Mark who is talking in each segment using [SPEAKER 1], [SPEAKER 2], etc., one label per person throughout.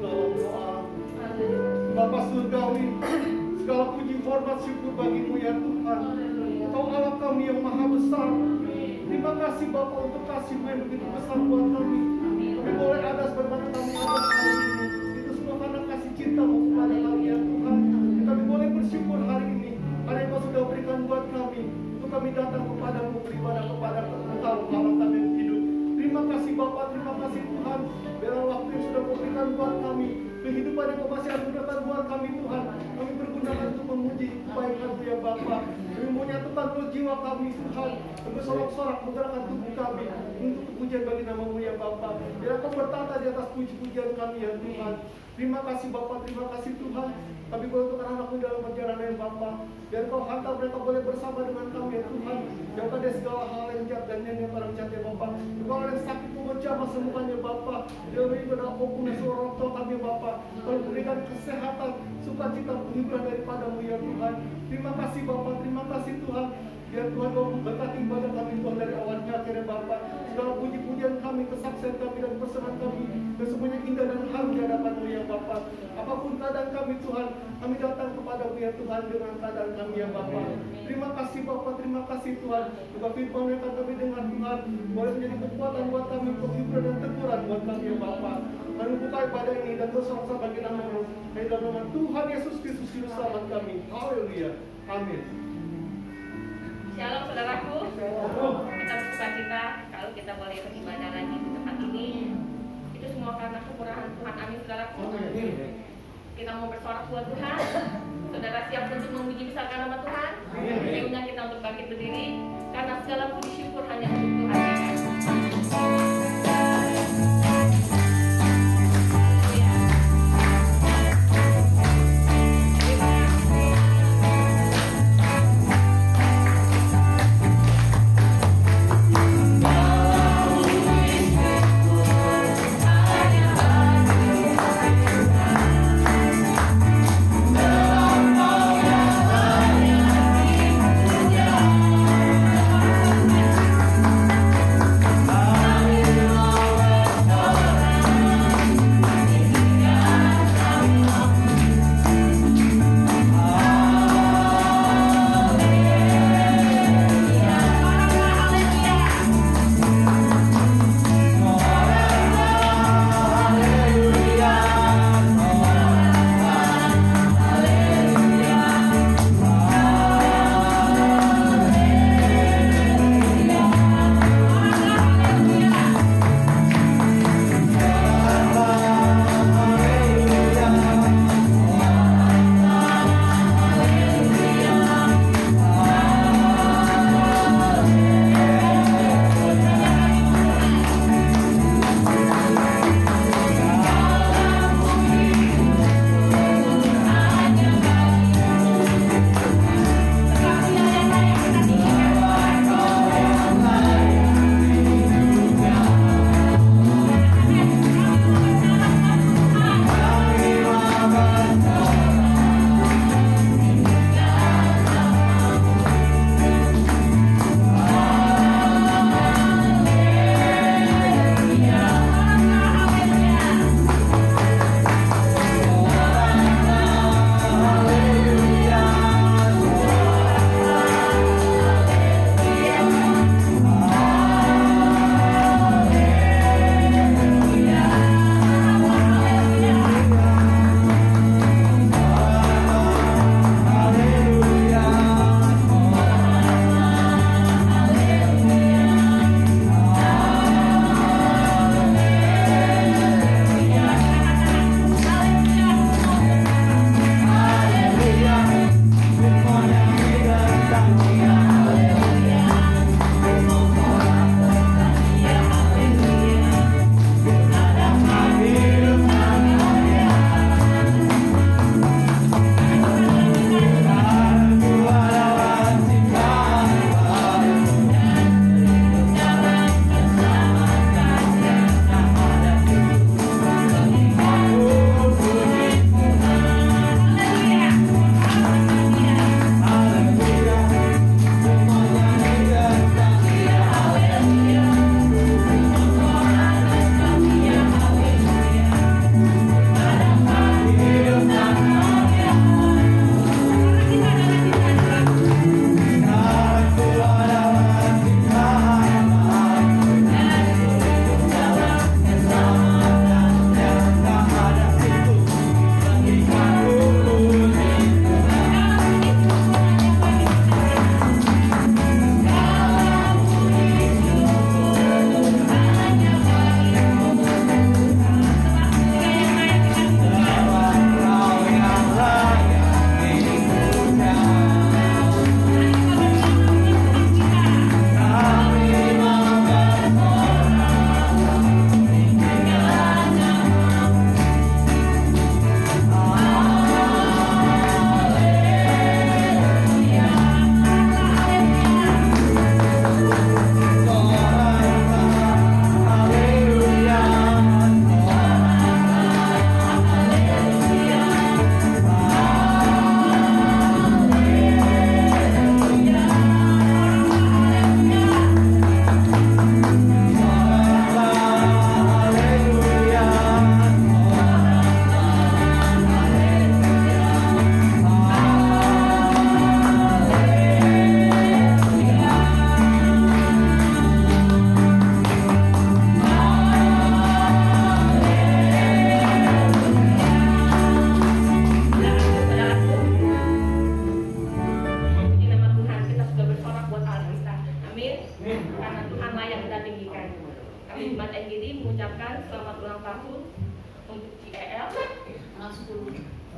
[SPEAKER 1] dalam doa. Bapa surgawi, segala puji hormat syukur bagimu ya Tuhan. Engkau Allah kami yang maha besar. Terima kasih Bapa untuk kasih-Mu yang begitu besar buat kami. Kami boleh ada sebagaimana kami ada hari ini. Itu semua karena kasih cinta-Mu kepada kami ya Tuhan. Dan kami boleh bersyukur hari ini. Hari yang Kau sudah berikan buat kami. Untuk kami datang kepadamu, beribadah kepada Engkau, Allah kami yang hidup. Terima kasih Bapa, terima kasih Tuhan. Biarlah waktu yang sudah Kau berikan buat kami, kehidupan yang Kau masih anugerahkan buat kami Tuhan, kami pergunakan untuk memuji kebaikan-Mu ya Bapa. Kami menyatukan roh jiwa kami Tuhan, dan bersorak-sorak menggerakkan tubuh kami untuk pujian bagi nama-Mu ya Bapa. Biarlah Kau bertata di atas puji-pujian kami ya Tuhan. Terima kasih Bapa, terima kasih Tuhan. Kami boleh untuk anak-anak-Mu dalam perjalanan yang Bapa. Biar Kau hantar mereka boleh bersama dengan kami ya Tuhan. Jauhkan dari segala hal yang jahat dan yang orang jahat ya Bapa. Kalau yang sakit Mu menjamah sembuhkannya Bapa. Biar ini adalah pokoknya seluruh orang tua kami ya Bapa. Kau berikan kesehatan, sukacita, penghiburan daripada-Mu ya Tuhan. Terima kasih Bapa, terima kasih Tuhan. Biar Tuhan Kau berkati ibadah kami Tuhan dari awal hingga akhirnya Bapa. Segala puji-pujian kami, kesaksian kami dan persembahan kami, dan semuanya indah dan harum di hadapan-Mu ya Bapa. Apapun keadaan kami Tuhan, kami datang kepada-Mu ya Tuhan dengan keadaan kami ya Bapa. Terima kasih Bapa, terima kasih Tuhan. Juga firman yang akan kami dengar Tuhan, boleh menjadi kekuatan buat kami, penghiburan dan teguran buat kami ya Bapa. Kami buka ibadah ini dan bersorak-sorak bagi nama-Mu. Dalam nama Tuhan Yesus Kristus Juru Selamat kami. Haleluya. Amin.
[SPEAKER 2] Shalom saudaraku. Kita bersuka cita kalau kita boleh beribadah lagi di tempat ini. Itu semua karena kemurahan Tuhan. Amin saudaraku. Kita mau bersorak buat Tuhan. Saudara siap untuk memuji besarkan nama Tuhan? Saya undang kita untuk bangkit berdiri, karena segala puji syukur hanya untuk Tuhan.
[SPEAKER 3] Terima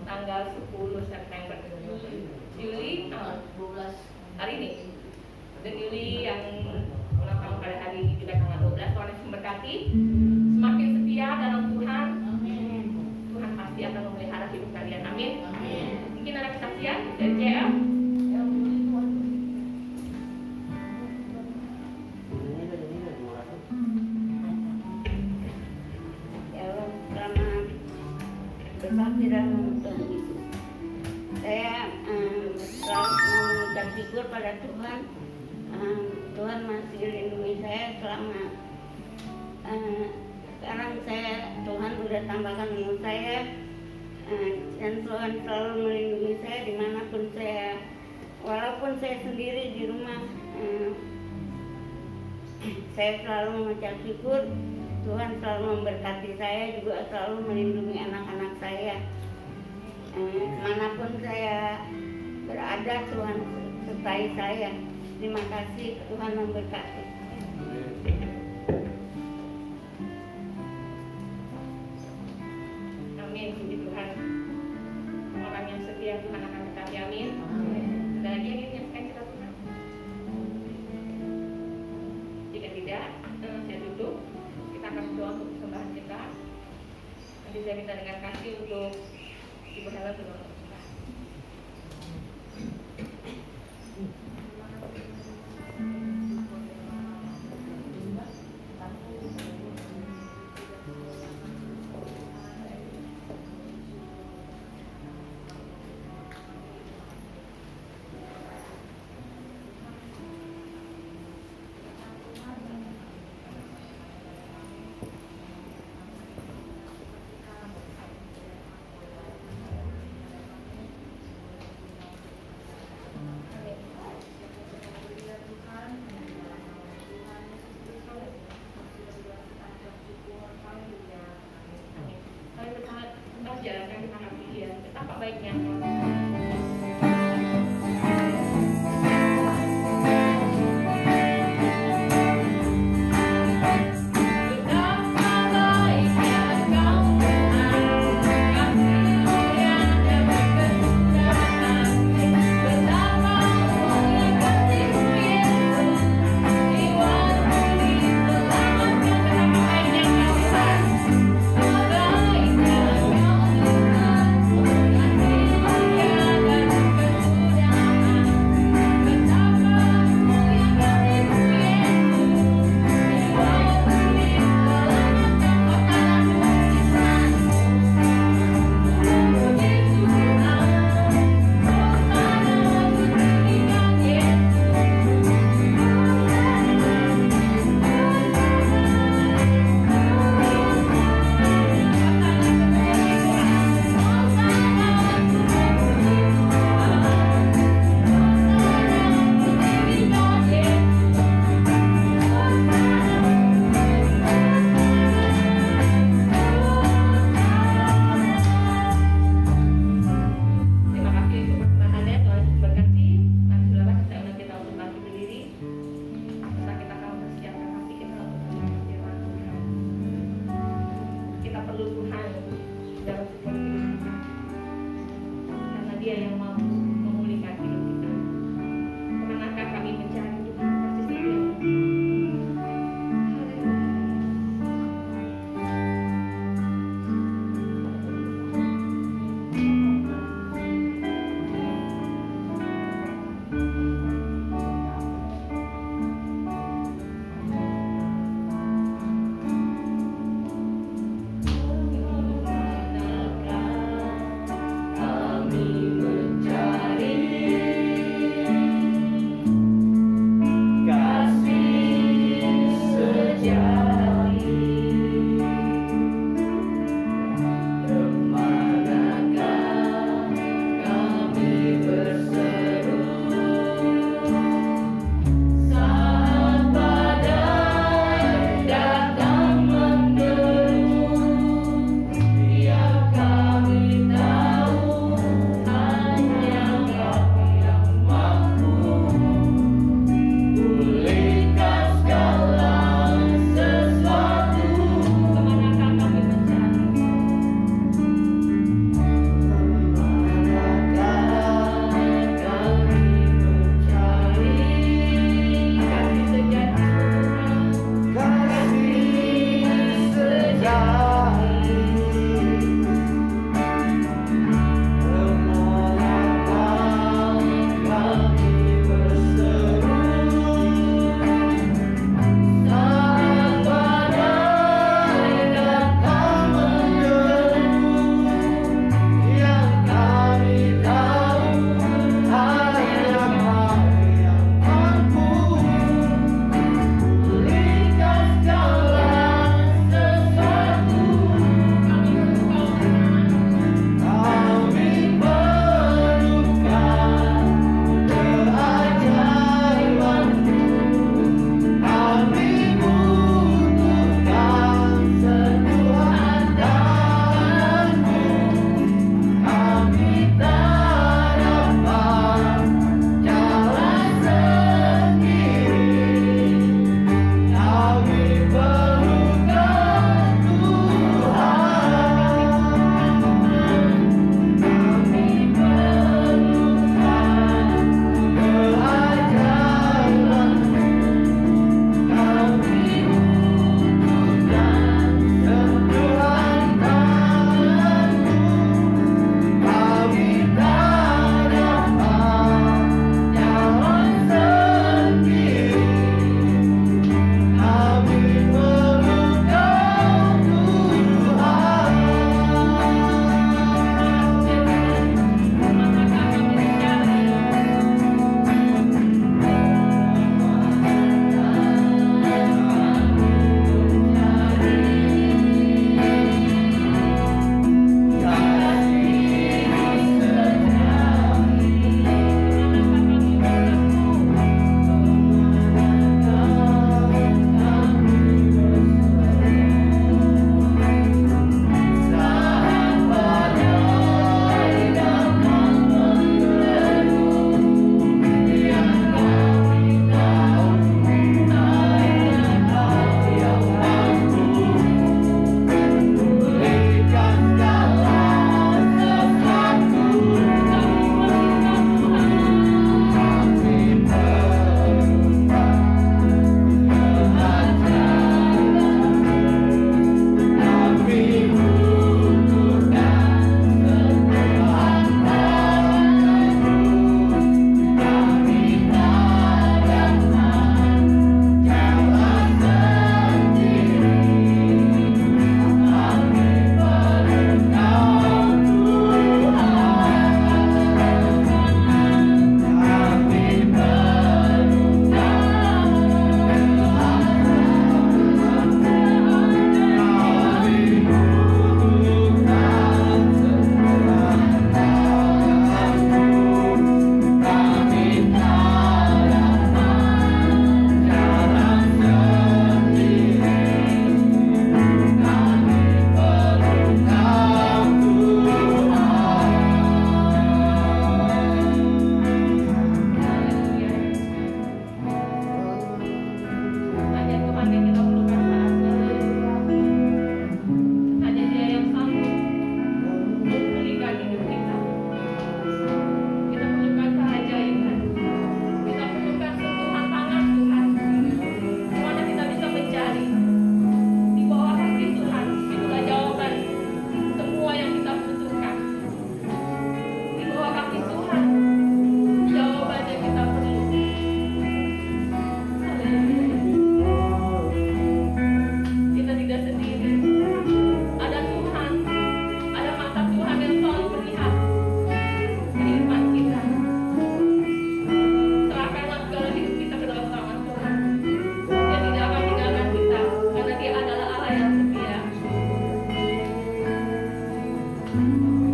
[SPEAKER 2] tanggal 10 September Yuli hari ini. Dan Yuli yang ulang tahun pada hari ini juga tanggal 12. Tuhan Yesus memberkati. Semakin setia dalam Tuhan. Tuhan pasti akan memelihara hidup kalian. Amin. Mungkin ada kesaksian dari JL.
[SPEAKER 3] Berkati dalam Tuhan Yesus. Saya selalu mengucap syukur pada Tuhan. Tuhan masih lindungi saya selama sekarang Tuhan udah tambahkan umur saya, dan Tuhan selalu melindungi saya dimanapun saya, walaupun saya sendiri di rumah. Saya selalu mengucap syukur. Tuhan selalu memberkati saya, juga selalu melindungi anak-anak saya. Manapun saya berada, Tuhan sertai saya. Terima kasih, Tuhan memberkati.
[SPEAKER 2] Amin. Puji Tuhan. Orang yang setia Tuhan akan berkati. Amin. Ada lagi yang ingin menyampaikan cerita Tuhan? Jika tidak, saya tutup. Kita akan berdoa untuk persembahan kita. Nanti saya minta dengan kasih untuk Ibu Helen berdoa untuk kita. Jalankan di mana dia, betapa baiknya.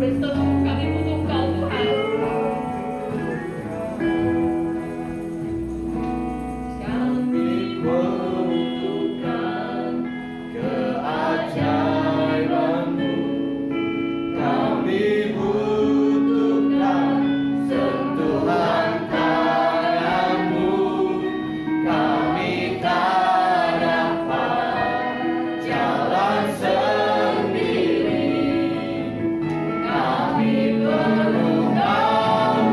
[SPEAKER 2] Berseru kami butuh Kau Tuhan. Kami membutuhkan
[SPEAKER 1] keajaiban-Mu. Kami butuhkan sentuhan tangan-Mu. Kami tak dapat jalan sendiri. Kami perlu Kau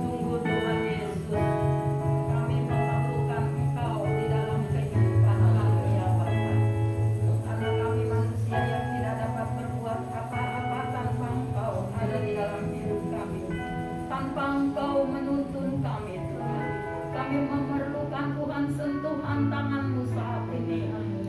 [SPEAKER 2] Sungguh Tuhan Yesus, kami memerlukan Engkau di dalam kehidupan kami ya Bapa. Karena kami manusia yang tidak dapat berbuat apa-apa tanpa Engkau ada di dalam hidup kami. Tanpa Engkau menuntun kami Tuhan. Kami memerlukan Tuhan sentuhan tangan-Mu saat ini.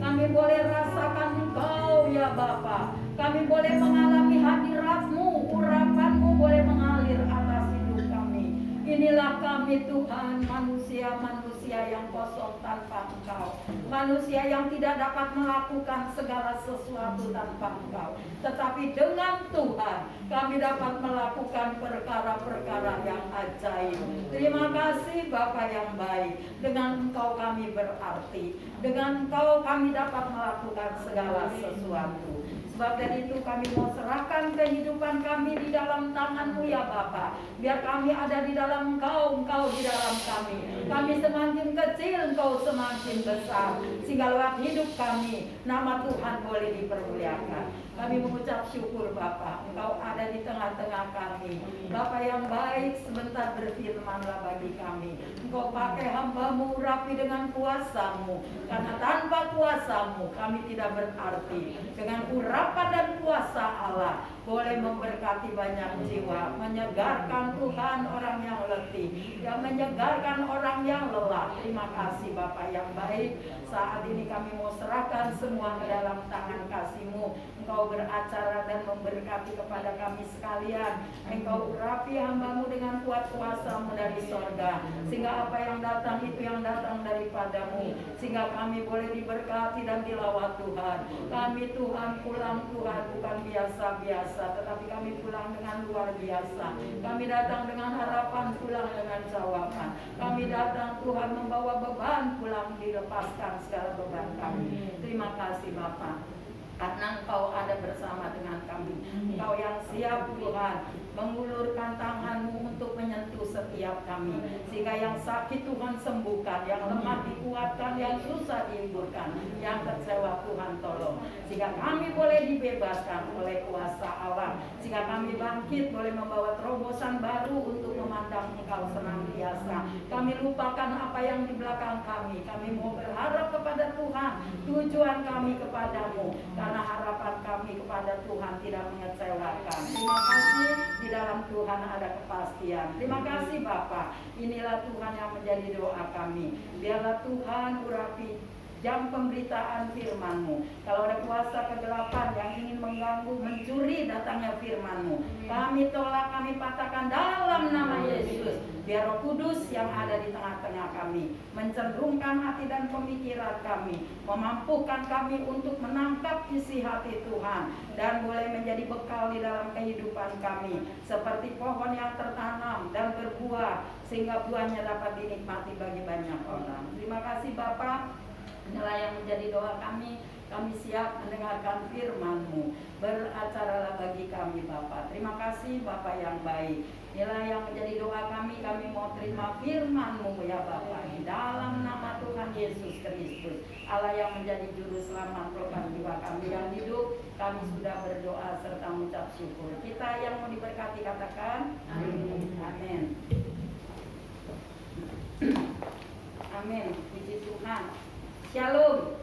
[SPEAKER 2] Kami boleh rasakan Engkau ya Bapa. Kami boleh mengalami hadirat-Mu, urapan-Mu boleh mengalir atas hidup kami. Inilah kami Tuhan, manusia-manusia yang kosong tanpa Engkau. Manusia yang tidak dapat melakukan segala sesuatu tanpa Engkau. Tetapi dengan Tuhan, kami dapat melakukan perkara-perkara yang ajaib. Terima kasih Bapa yang baik. Dengan Engkau kami berarti. Dengan Engkau kami dapat melakukan segala sesuatu. Sebab dari itu kami mau serahkan kehidupan kami di dalam tangan-Mu ya Bapa. Biar kami ada di dalam Engkau, Engkau di dalam kami. Kami semakin kecil, Engkau semakin besar. Sehingga lewat hidup kami, nama Tuhan boleh dipermuliakan. Kami mengucap syukur Bapa, Engkau ada di tengah-tengah kami. Bapa yang baik, sebentar berfirmanlah bagi kami. Engkau pakai hamba-Mu, urapi dengan kuasa-Mu. Karena tanpa kuasa-Mu kami tidak berarti. Dengan urapan dan kuasa Allah boleh memberkati banyak jiwa, menyegarkan Tuhan orang yang letih, yang menyegarkan orang yang lelah. Terima kasih Bapa yang baik. Saat ini kami mau serahkan semua ke dalam tangan kasih-Mu. Engkau beracara dan memberkati kepada kami sekalian. Engkau urapi hamba-Mu dengan kuat kuasa-Mu dari sorga. Sehingga apa yang datang itu yang datang daripada-Mu. Sehingga kami boleh diberkati dan dilawat Tuhan. Kami Tuhan pulang Tuhan bukan biasa-biasa, tetapi kami pulang dengan luar biasa. Kami datang dengan harapan, pulang dengan jawaban. Kami datang Tuhan membawa beban, pulang dilepaskan segala beban kami. Terima kasih Bapa. Karena Engkau ada bersama dengan kami. Engkau yang siap Tuhan mengulurkan tangan-Mu untuk menyentuh setiap kami. Sehingga yang sakit Tuhan sembuhkan, yang lemah dikuatkan, yang susah dihiburkan, yang kecewa Tuhan tolong. Sehingga kami boleh dibebaskan oleh kuasa Allah. Sehingga kami bangkit boleh membawa terobosan baru untuk memandang Engkau senantiasa. Kami lupakan apa yang di belakang kami. Kami mau berharap kepada Tuhan. Tujuan kami kepada-Mu. Karena harapan kami kepada Tuhan tidak mengecewakan. Terima kasih, di dalam Tuhan ada kepastian. Terima kasih Bapa. Inilah Tuhan yang menjadi doa kami. Biarlah Tuhan urapi jam pemberitaan firman-Mu. Kalau ada kuasa kegelapan yang ingin mengganggu, mencuri datangnya firman-Mu, kami tolak, kami patahkan dalam nama Yesus.
[SPEAKER 4] Biar Roh Kudus yang ada di tengah-tengah kami mencenderungkan hati dan pemikiran kami, memampukan kami untuk menangkap isi hati Tuhan dan boleh menjadi bekal di dalam kehidupan kami, seperti pohon yang tertanam dan berbuah sehingga buahnya dapat dinikmati bagi banyak orang. Terima kasih Bapa. Inilah yang menjadi doa kami. Kami siap mendengarkan firman-Mu. Beracaralah bagi kami Bapa. Terima kasih Bapa yang baik. Inilah yang menjadi doa kami. Kami mau terima firman-Mu ya Bapa. Di dalam nama Tuhan Yesus Kristus, Allah yang menjadi juru selamat rohani jiwa kami yang hidup, kami sudah berdoa serta mengucap syukur. Kita yang mau diberkati katakan amin. Amin. Amin. Puji Tuhan. Shalom.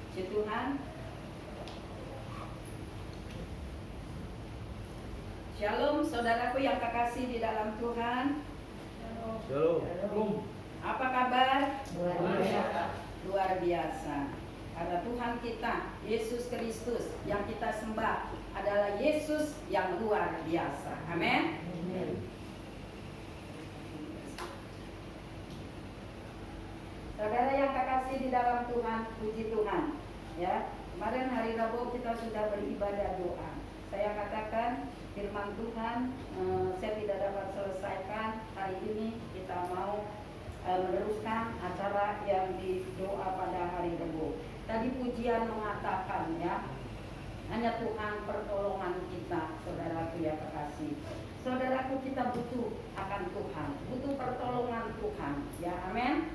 [SPEAKER 4] Puji Tuhan. Shalom saudaraku yang kekasih di dalam Tuhan.
[SPEAKER 1] Shalom.
[SPEAKER 4] Apa kabar?
[SPEAKER 3] Luar biasa.
[SPEAKER 4] Luar biasa. Karena Tuhan kita, Yesus Kristus yang kita sembah adalah Yesus yang luar biasa. Amin. Saudara yang kekasih di dalam Tuhan, puji Tuhan. Ya, kemarin hari Rabu kita sudah beribadah doa. Saya katakan firman Tuhan, saya tidak dapat selesaikan hari ini. Kita mau meneruskan acara yang di doa pada hari Rabu. Tadi pujian mengatakan ya, hanya Tuhan pertolongan kita, saudaraku yang kekasih. Saudaraku, kita butuh akan Tuhan, butuh pertolongan Tuhan. Ya, amin.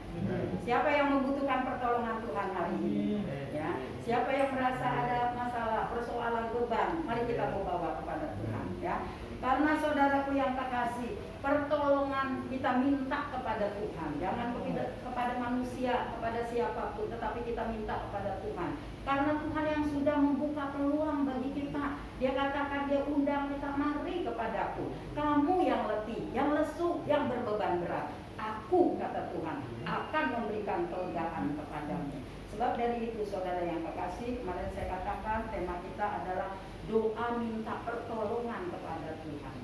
[SPEAKER 4] Siapa yang membutuhkan pertolongan Tuhan hari ini? Ya, siapa yang merasa ada masalah, persoalan, beban, mari kita mau bawa kepada Tuhan. Ya, karena saudaraku yang kekasih, pertolongan kita minta kepada Tuhan, jangan kepada manusia, kepada siapapun, tetapi kita minta kepada Tuhan. Karena Tuhan yang sudah membuka peluang bagi kita. Dia katakan, dia undang kita, mari kepadaku, kamu yang letih, yang lesu, yang berbeban berat, aku, kata Tuhan, akan memberikan kelegaan kepadamu. Sebab dari itu saudara yang kekasih, kemarin saya katakan tema kita adalah doa minta pertolongan kepada Tuhan.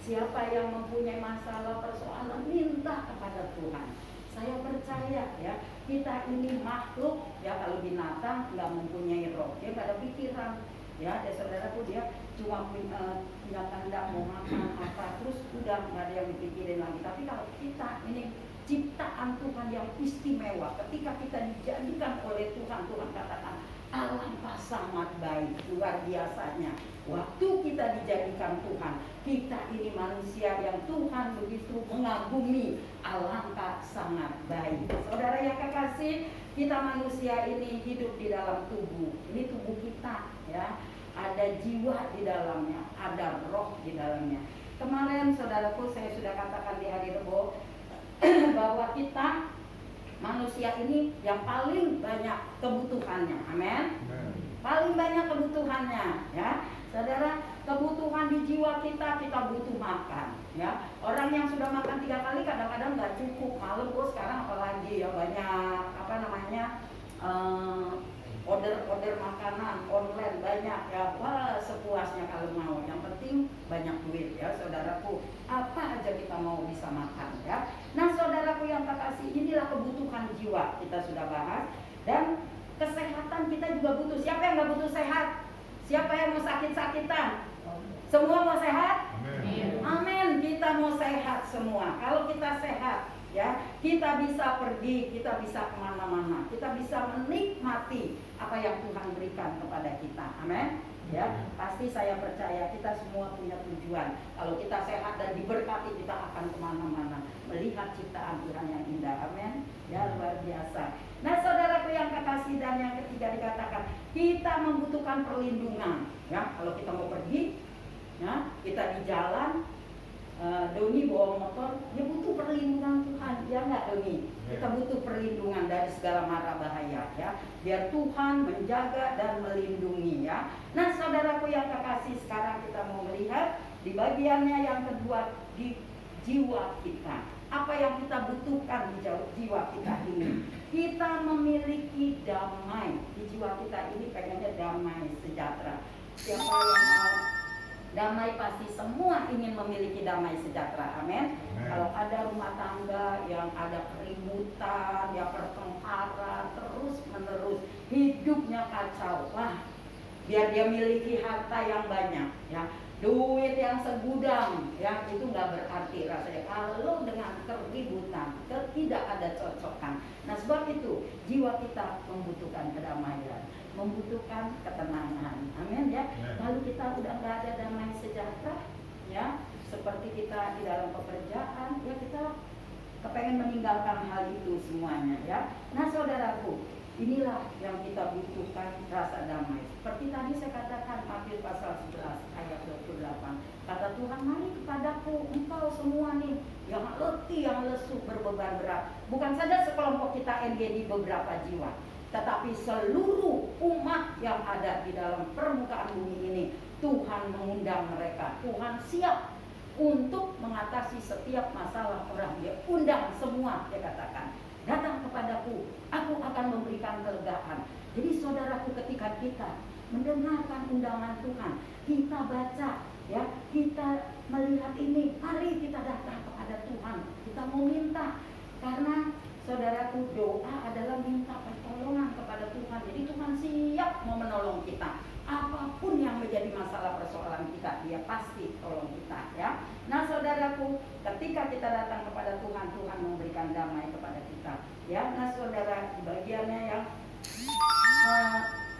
[SPEAKER 4] Siapa yang mempunyai masalah, persoalan, minta kepada Tuhan. Saya percaya ya, kita ini makhluk ya, kalau binatang nggak mempunyai roh, dia nggak ada pikiran ya, saudaraku, dia cuma punya kehendak mau makan apa, terus udah nggak ada yang dipikirin lagi. Tapi kalau kita ini ciptaan Tuhan yang istimewa, ketika kita dijadikan oleh Tuhan, Tuhan katakan alangkah sangat baik, luar biasanya. Waktu kita dijadikan Tuhan, kita ini manusia yang Tuhan begitu mengagumi, alangkah sangat baik. Saudara yang kekasih, kita manusia ini hidup di dalam tubuh. Ini tubuh kita ya, ada jiwa di dalamnya, ada roh di dalamnya. Kemarin saudaraku saya sudah katakan di hari Rabu bahwa kita manusia ini yang paling banyak kebutuhannya, amin. Paling banyak kebutuhannya, ya, saudara. Kebutuhan di jiwa kita butuh makan, ya. Orang yang sudah makan 3 kali kadang-kadang nggak cukup, malam sekarang apalagi ya banyak apa namanya order makanan online banyak ya, wah sepuasnya kalau mau. Yang penting banyak duit ya, saudaraku. Apa aja kita mau bisa makan ya. Nah, saudaraku yang kekasih, inilah kebutuhan jiwa kita sudah bahas, dan kesehatan kita juga butuh. Siapa yang nggak butuh sehat? Siapa yang mau sakit-sakitan? Semua mau sehat? Amin. Amin. Kita mau sehat semua. Kalau kita sehat, ya, kita bisa pergi, kita bisa kemana-mana, kita bisa menikmati apa yang Tuhan berikan kepada kita. Amin. Ya, pasti saya percaya kita semua punya tujuan. Kalau kita sehat dan diberkati, kita akan kemana-mana melihat ciptaan Tuhan yang indah. Amin. Ya, luar biasa. Nah, saudaraku yang kekasih, dan yang ketiga dikatakan kita membutuhkan perlindungan. Ya, kalau kita mau pergi, ya, kita di jalan, Doni bawa motor, dia butuh perlindungan Tuhan, ya nggak Doni? Kita butuh perlindungan dari segala mara bahaya, ya, biar Tuhan menjaga dan melindungi, ya. Nah, saudaraku yang kekasih, sekarang kita mau melihat di bagiannya yang kedua, di jiwa kita. Apa yang kita butuhkan di jiwa kita ini? Kita memiliki damai di jiwa kita ini, pengennya damai, sejahtera. Siapa yang mau damai pasti semua ingin memiliki damai sejahtera. Amin. Kalau ada rumah tangga yang ada keributan, ya pertengkaran terus menerus, hidupnya kacau, wah, biar dia miliki harta yang banyak, ya, duit yang segudang, ya, itu nggak berarti rasanya kalau dengan keributan, tidak ada cocokan. Nah, sebab itu jiwa kita membutuhkan kedamaian, membutuhkan ketenangan. Amin, ya. Lalu kita udah nggak ada damai sejahtera, ya, seperti kita di dalam pekerjaan, ya, kita kepengen meninggalkan hal itu semuanya, ya. Nah, saudaraku, inilah yang kita butuhkan, rasa damai. Seperti tadi saya katakan Matius pasal 11 ayat 28. Kata Tuhan, mari kepadaku engkau semua nih yang letih, yang lesu, berbeban berat. Bukan saja sekelompok kita NGD beberapa jiwa, tetapi seluruh umat yang ada di dalam permukaan bumi ini. Tuhan mengundang mereka. Tuhan siap untuk mengatasi setiap masalah orang. Dia undang semua, dia katakan, datang kepadaku, aku akan memberikan kelegaan. Jadi saudaraku, ketika kita mendengarkan undangan Tuhan, kita baca, ya, kita melihat ini, mari kita datang kepada Tuhan. Kita mau minta, karena saudaraku, doa adalah minta pertolongan kepada Tuhan. Jadi Tuhan siap mau menolong kita. Apapun yang menjadi masalah persoalan kita, dia pasti tolong kita, ya. Nah, saudaraku, ketika kita datang kepada Tuhan, Tuhan memberikan damai kepada kita, ya. Nah, saudara, bagiannya yang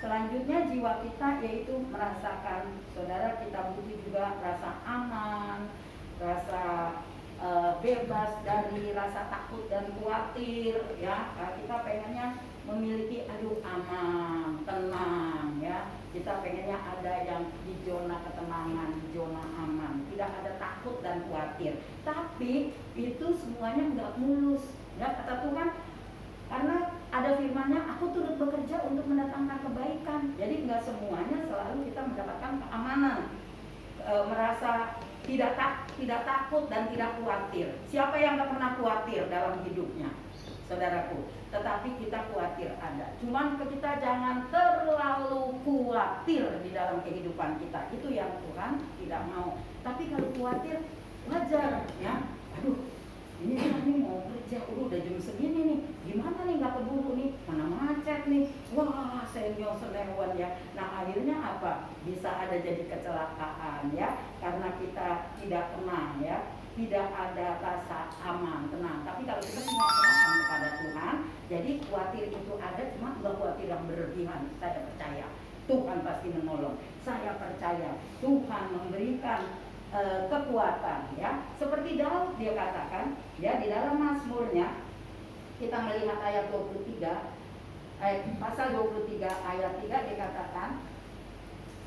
[SPEAKER 4] selanjutnya jiwa kita yaitu merasakan, saudara, kita butuh juga rasa aman, rasa bebas dari rasa takut dan khawatir, ya. Kita pengennya memiliki aman, tenang, ya. Kita pengennya ada yang di zona ketenangan, di zona aman, tidak ada takut dan khawatir. Tapi itu semuanya nggak mulus, ya, kata Tuhan. Karena ada firman-Nya, aku turut bekerja untuk mendatangkan kebaikan. Jadi nggak semuanya selalu kita mendapatkan keamanan, merasa tidak takut dan tidak khawatir. Siapa yang nggak pernah khawatir dalam hidupnya, saudaraku? Tetapi kita khawatir ada. Cuman kita jangan terlalu khawatir di dalam kehidupan kita. Itu yang Tuhan tidak mau. Tapi kalau khawatir wajar, ya. Aduh, ini mau kerja, udah jam segini nih. Gimana nih nggak keburu nih? Mana macet nih? Wah, senior senewan, ya. Nah, akhirnya apa? Bisa ada jadi kecelakaan, ya. Karena kita tidak tenang, ya. Tidak ada rasa aman, tenang. Tapi kalau kita semua serahkan kepada Tuhan, jadi khawatir itu ada, cuma bukan khawatir yang berlebihan. Saya percaya Tuhan pasti menolong. Saya percaya Tuhan memberikan kekuatan, ya. Seperti Daud dia katakan, ya, di dalam Mazmurnya kita melihat ayat 23, pasal 23 ayat 3 dikatakan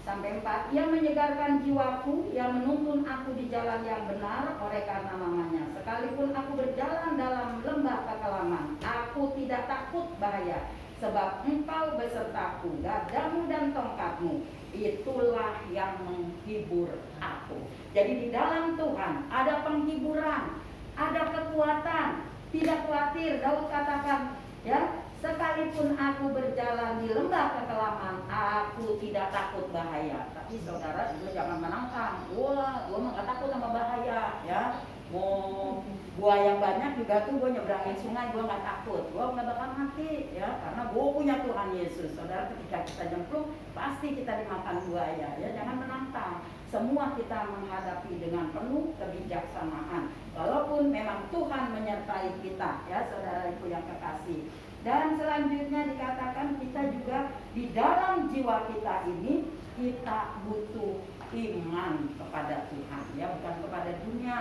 [SPEAKER 4] sampai 4, ia menyegarkan jiwaku, ia menuntun aku di jalan yang benar oleh karena namanya. Sekalipun aku berjalan dalam lembah kekelaman, aku tidak takut bahaya, sebab engkau besertaku, gadamu dan tongkatmu, itulah yang menghibur aku. Jadi di dalam Tuhan ada penghiburan, ada kekuatan, tidak khawatir. Daud katakan, ya, sekalipun aku berjalan di lembah kekelaman, aku tidak takut bahaya. Tapi saudara juga jangan menantang. Wah, gue mah gak takut sama bahaya, ya. Mau buaya banyak juga tuh gue nyebrangin sungai, gue gak takut. Gue gak bakal mati, ya, karena gue punya Tuhan Yesus. Saudara, ketika kita nyemplung, pasti kita dimakan buaya, ya. Jangan menantang. Semua kita menghadapi dengan penuh kebijaksanaan. Walaupun memang Tuhan menyertai kita, ya, saudara-ibu yang kekasih. Dan selanjutnya dikatakan kita juga di dalam jiwa kita ini kita butuh iman kepada Tuhan, ya, bukan kepada dunia,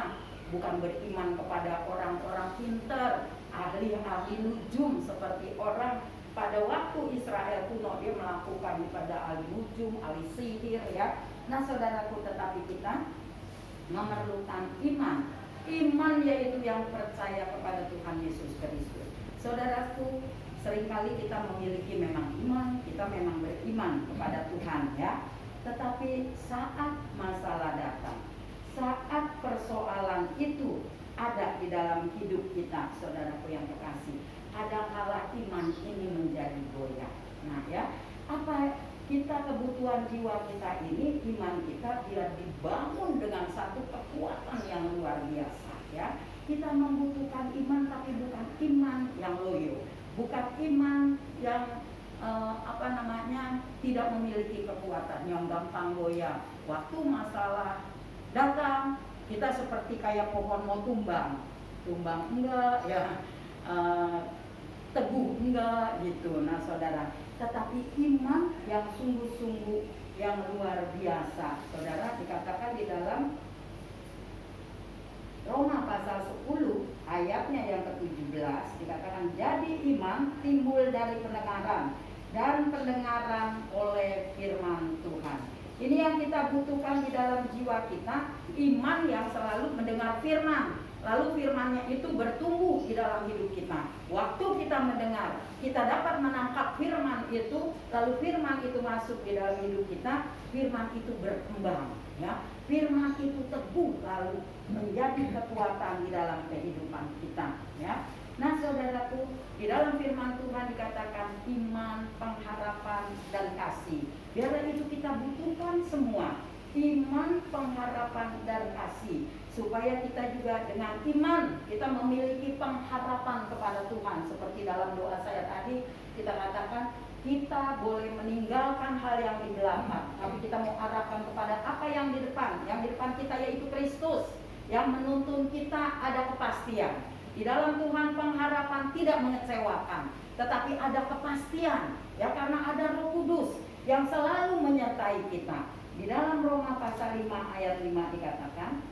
[SPEAKER 4] bukan beriman kepada orang-orang pintar, ahli-ahli nujum seperti orang pada waktu Israel kuno, dia melakukan pada ahli nujum, ahli sihir, ya. Nah, saudaraku, tetapi kita memerlukan iman. Iman yaitu yang percaya kepada Tuhan Yesus Kristus. Saudaraku, seringkali kita memiliki memang iman, kita memang beriman kepada Tuhan, ya. Tetapi saat masalah datang, saat persoalan itu ada di dalam hidup kita, saudaraku yang kekasih, ada kala iman ini menjadi goyah. Nah, ya, apa kita kebutuhan jiwa kita ini, iman kita biar dibangun dengan satu kekuatan yang luar biasa ya. Kita membutuhkan iman, tapi bukan iman yang loyo, bukan iman yang tidak memiliki kekuatan, yang gampang goyah. Waktu masalah datang, kita seperti kayak pohon mau tumbang enggak ya, teguh enggak gitu. Nah saudara, tetapi iman yang sungguh-sungguh yang luar biasa, saudara, dikatakan di dalam Roma pasal 10 ayatnya yang ke-17 dikatakan, jadi iman timbul dari pendengaran, dan pendengaran oleh firman Tuhan. Ini yang kita butuhkan di dalam jiwa kita, iman yang selalu mendengar firman. Lalu firmannya itu bertumbuh di dalam hidup kita. Waktu kita mendengar, kita dapat menangkap firman itu, lalu firman itu masuk di dalam hidup kita, firman itu berkembang ya. Firman itu teguh lalu menjadi kekuatan di dalam kehidupan kita ya. Nah saudaraku, di dalam firman Tuhan dikatakan iman, pengharapan, dan kasih. Biarlah itu kita butuhkan semua. Iman, pengharapan, dan kasih. Supaya kita juga dengan iman, kita memiliki pengharapan kepada Tuhan. Seperti dalam doa saya tadi, kita katakan, kita boleh meninggalkan hal yang di belakang, tapi kita mau arahkan kepada apa yang di depan. Yang di depan kita yaitu Kristus, yang menuntun kita ada kepastian. Di dalam Tuhan pengharapan tidak mengecewakan, tetapi ada kepastian ya, karena ada Roh Kudus yang selalu menyertai kita. Di dalam Roma pasal 5 ayat 5 dikatakan,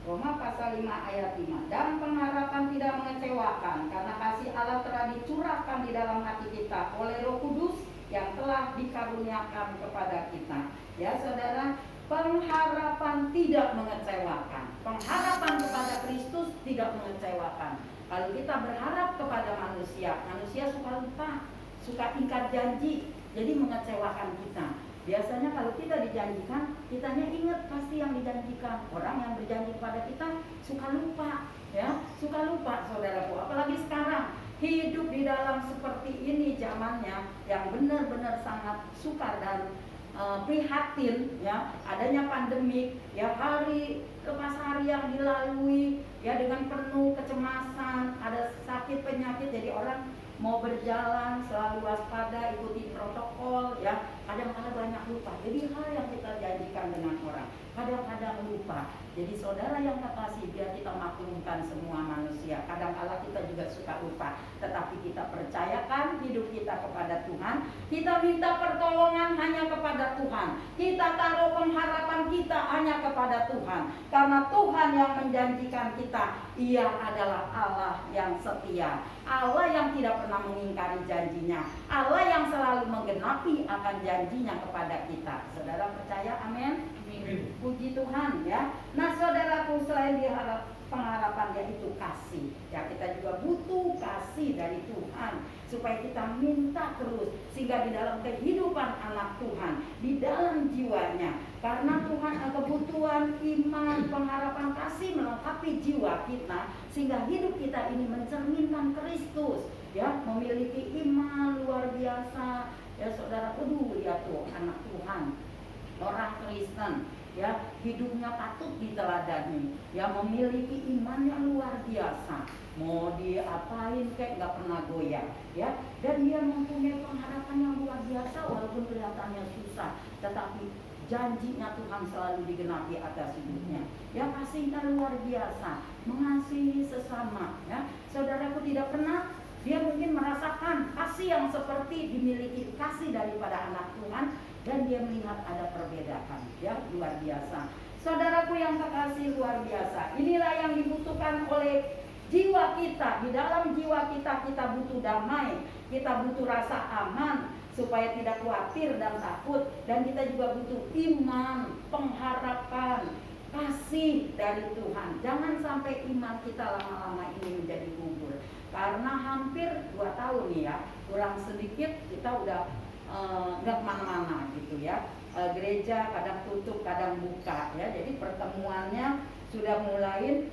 [SPEAKER 4] Roma pasal 5 ayat 5, dan pengharapan tidak mengecewakan, karena kasih Allah telah dicurahkan di dalam hati kita oleh Roh Kudus yang telah dikaruniakan kepada kita. Ya saudara, pengharapan tidak mengecewakan. Pengharapan kepada Kristus tidak mengecewakan. Kalau kita berharap kepada manusia, manusia suka lupa, suka ingkar janji, jadi mengecewakan kita. Biasanya kalau kita dijanjikan, kitanya ingat pasti yang dijanjikan. Orang yang berjanji kepada kita suka lupa, ya, suka lupa saudaraku. Apalagi sekarang hidup di dalam seperti ini zamannya, yang benar-benar sangat sukar dan prihatin ya, adanya pandemik ya, hari lepas hari yang dilalui ya dengan penuh kecemasan, ada sakit penyakit, jadi orang mau berjalan selalu waspada, ikuti protokol ya, kadang-kadang banyak lupa. Jadi hal yang kita janjikan dengan orang kadang-kadang lupa. Jadi saudara yang terkasih, biar kita maklumkan semua manusia, kadang-kadang kita juga suka lupa, tetapi kita percayakan hidup kita kepada Tuhan. Kita minta pertolongan hanya kepada Tuhan, kita taruh pengharapan kita hanya kepada Tuhan, karena Tuhan yang menjanjikan kita, Ia adalah Allah yang setia, Allah yang tidak pernah mengingkari janjinya, Allah yang selalu menggenapi akan janjinya kepada kita. Saudara percaya? Amin. Puji Tuhan ya. Nah saudaraku, selain diharap pengharapan yaitu kasih ya, kita juga butuh kasih dari Tuhan supaya kita minta terus, sehingga di dalam kehidupan anak Tuhan, di dalam jiwanya, karena Tuhan ada kebutuhan iman, pengharapan, kasih melengkapi jiwa kita, sehingga hidup kita ini mencerminkan Kristus ya, memiliki iman luar biasa ya saudara. Lihat tuh anak Tuhan, orang Kristen ya, hidupnya patut diteladani ya, memiliki iman yang luar biasa, mau diapain kayak nggak pernah goyah ya, dan dia mempunyai pengharapan yang luar biasa walaupun kelihatannya susah, tetapi janjinya Tuhan selalu digenapi atas hidupnya ya. Kasihnya luar biasa, mengasihi sesama ya. Saudaraku, tidak pernah dia mungkin merasakan kasih yang seperti dimiliki kasih daripada anak Tuhan, dan dia melihat ada perbedaan ya, luar biasa. Saudaraku yang terkasih, luar biasa. Inilah yang dibutuhkan oleh jiwa kita. Di dalam jiwa kita, kita butuh damai, kita butuh rasa aman supaya tidak khawatir dan takut, dan kita juga butuh iman, pengharapan, kasih dari Tuhan. Jangan sampai iman kita lama-lama ini menjadi gugur, karena hampir 2 tahun nih ya, kurang sedikit kita udah nggak kemana-mana gitu ya. Gereja kadang tutup, kadang buka ya. Jadi pertemuannya sudah mulai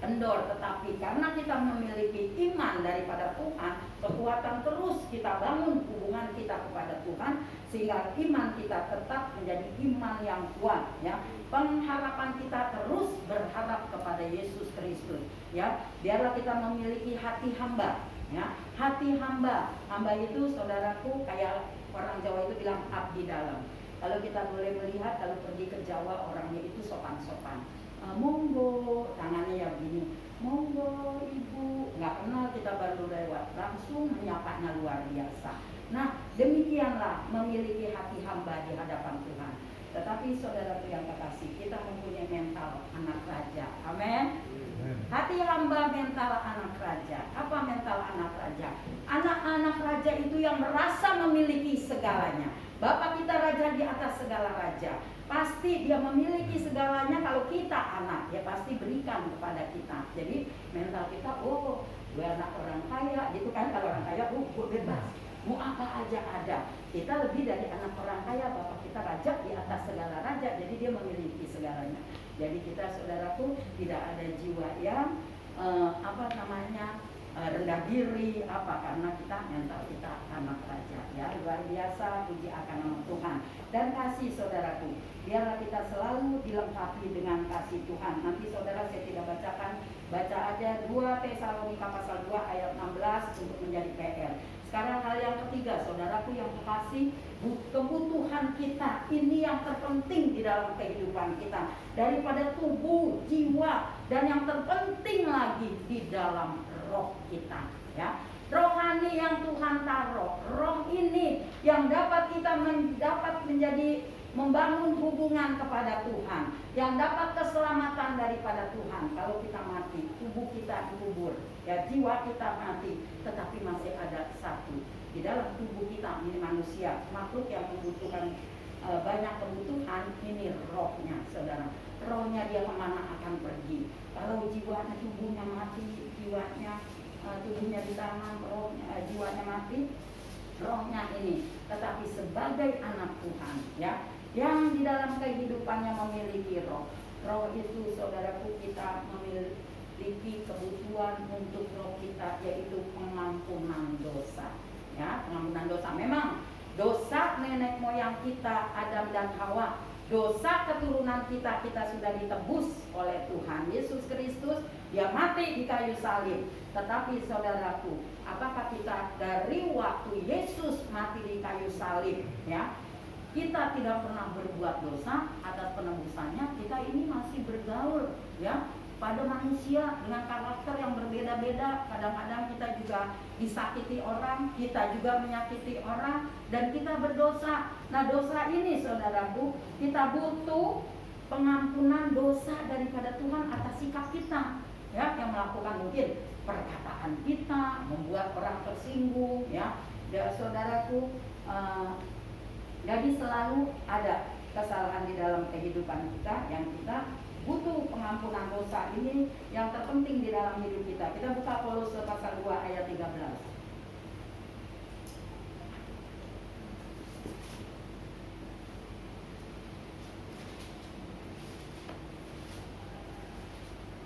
[SPEAKER 4] kendor. Tetapi karena kita memiliki iman daripada Tuhan, kekuatan terus kita bangun hubungan kita kepada Tuhan, sehingga iman kita tetap menjadi iman yang kuat, ya. Pengharapan kita terus berharap kepada Yesus Kristus, ya. Biarlah kita memiliki hati hamba, ya. Hati hamba. Hamba itu, saudaraku, kayak orang Jawa itu bilang abdi dalam. Kalau kita boleh melihat, kalau pergi ke Jawa, orangnya itu sopan-sopan. Monggo, tangannya ya begini, monggo ibu, nggak kenal kita baru lewat, langsung menyapanya luar biasa. Nah, demikianlah memiliki hati hamba di hadapan Tuhan. Tetapi saudaraku yang kekasih, kita mempunyai mental anak raja. Amin. Hati hamba mental anak raja. Apa mental anak raja? Anak-anak raja itu yang merasa memiliki segalanya. Bapak kita raja di atas segala raja. Pasti dia memiliki segalanya. Kalau kita anak, dia pasti berikan kepada kita. Jadi mental kita, oh, gue anak orang kaya, gitu kan. Kalau orang kaya, oh, gue bebas, mau apa aja ada. Kita lebih dari anak orang kaya. Bapak kita raja di atas segala raja, jadi dia memiliki segalanya. Jadi kita, saudaraku, tidak ada jiwa yang rendah diri, karena kita mental kita anak raja, ya. Luar biasa, puji akan nama Tuhan. Dan kasih, saudaraku, biarlah kita selalu dilengkapi dengan kasih Tuhan. Nanti saudara, saya tidak bacakan, baca aja 2 Tesalonika pasal 2 ayat 16 untuk menjadi PR. Sekarang hal yang ketiga, saudaraku yang kekasih, kebutuhan kita ini yang terpenting di dalam kehidupan kita, daripada tubuh, jiwa, dan yang terpenting lagi di dalam roh kita, ya. Rohani yang Tuhan taruh, roh ini yang dapat kita menjadi membangun hubungan kepada Tuhan, yang dapat keselamatan daripada Tuhan. Kalau kita mati, tubuh kita dikubur, ya, jiwa kita mati, tetapi masih ada satu di dalam tubuh kita. Ini manusia, makhluk yang membutuhkan banyak kebutuhan. Ini rohnya, saudara. Rohnya dia kemana akan pergi. Kalau jiwanya, tubuhnya mati, tubuhnya di tangan, rohnya, jiwanya mati, rohnya ini. Tetapi sebagai anak Tuhan, ya, yang di dalam kehidupannya memiliki roh. Roh itu, saudaraku, kita memiliki kebutuhan untuk roh kita, yaitu pengampunan dosa, ya. Pengampunan dosa. Memang dosa nenek moyang kita, Adam dan Hawa, dosa keturunan kita sudah ditebus oleh Tuhan Yesus Kristus. Dia mati di kayu salib. Tetapi saudaraku, apakah kita dari waktu Yesus mati di kayu salib, ya, kita tidak pernah berbuat dosa? Atas penebusannya kita ini masih bergaul, ya, pada manusia dengan karakter yang berbeda-beda. Kadang-kadang kita juga disakiti orang, kita juga menyakiti orang, dan kita berdosa. Nah, dosa ini, saudaraku, kita butuh pengampunan dosa daripada Tuhan atas sikap kita, ya, yang melakukan mungkin perkataan kita membuat orang tersinggung, ya, saudaraku. Jadi selalu ada kesalahan di dalam kehidupan kita yang kita butuh pengampunan dosa ini yang terpenting di dalam hidup kita. Kita buka Kolose pasal 2 ayat 13.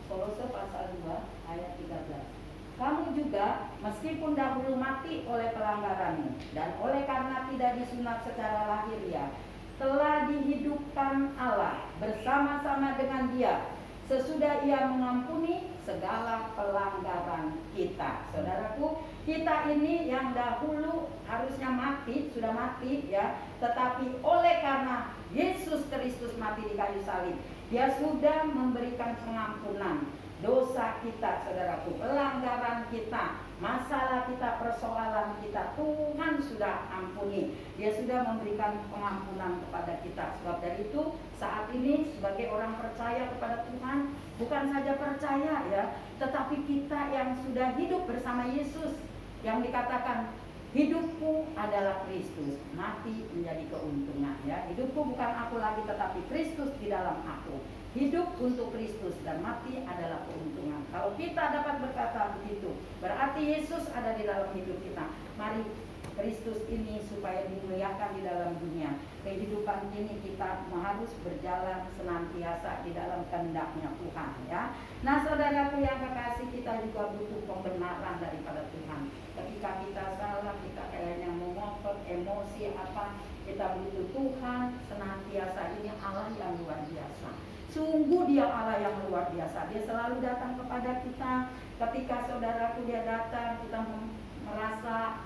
[SPEAKER 4] Kolose pasal 2 ayat 13. Kamu juga meskipun dahulu mati oleh pelanggaranmu dan oleh karena tidak disunat secara lahiriah, telah dihidupkan Allah bersama-sama dengan Dia sesudah Ia mengampuni segala pelanggaran kita. Saudaraku, kita ini yang dahulu harusnya mati, sudah mati, ya, tetapi oleh karena Yesus Kristus mati di kayu salib, Dia sudah memberikan pengampunan dosa kita, saudaraku, pelanggaran kita, masalah kita, persoalan kita, Tuhan sudah ampuni. Dia sudah memberikan pengampunan kepada kita. Sebab dari itu, saat ini sebagai orang percaya kepada Tuhan, bukan saja percaya, ya, tetapi kita yang sudah hidup bersama Yesus, yang dikatakan hidupku adalah Kristus, mati menjadi keuntungan, ya. Hidupku bukan aku lagi, tetapi Kristus di dalam aku. Hidup untuk Kristus dan mati adalah keuntungan. Kalau kita dapat berkata begitu, berarti Yesus ada di dalam hidup kita. Mari Kristus ini supaya dimuliakan di dalam dunia. Kehidupan ini kita harus berjalan senantiasa di dalam kehendak-Nya Tuhan, ya. Nah, saudaraku yang kekasih, kita juga butuh pembenaran daripada Tuhan. Ketika kita salah, kita kayaknya mengotot emosi apa, kita butuh Tuhan senantiasa. Ini Allah yang luar biasa. Sungguh Dia Allah yang luar biasa. Dia selalu datang kepada kita. Ketika saudaraku Dia datang, kita merasa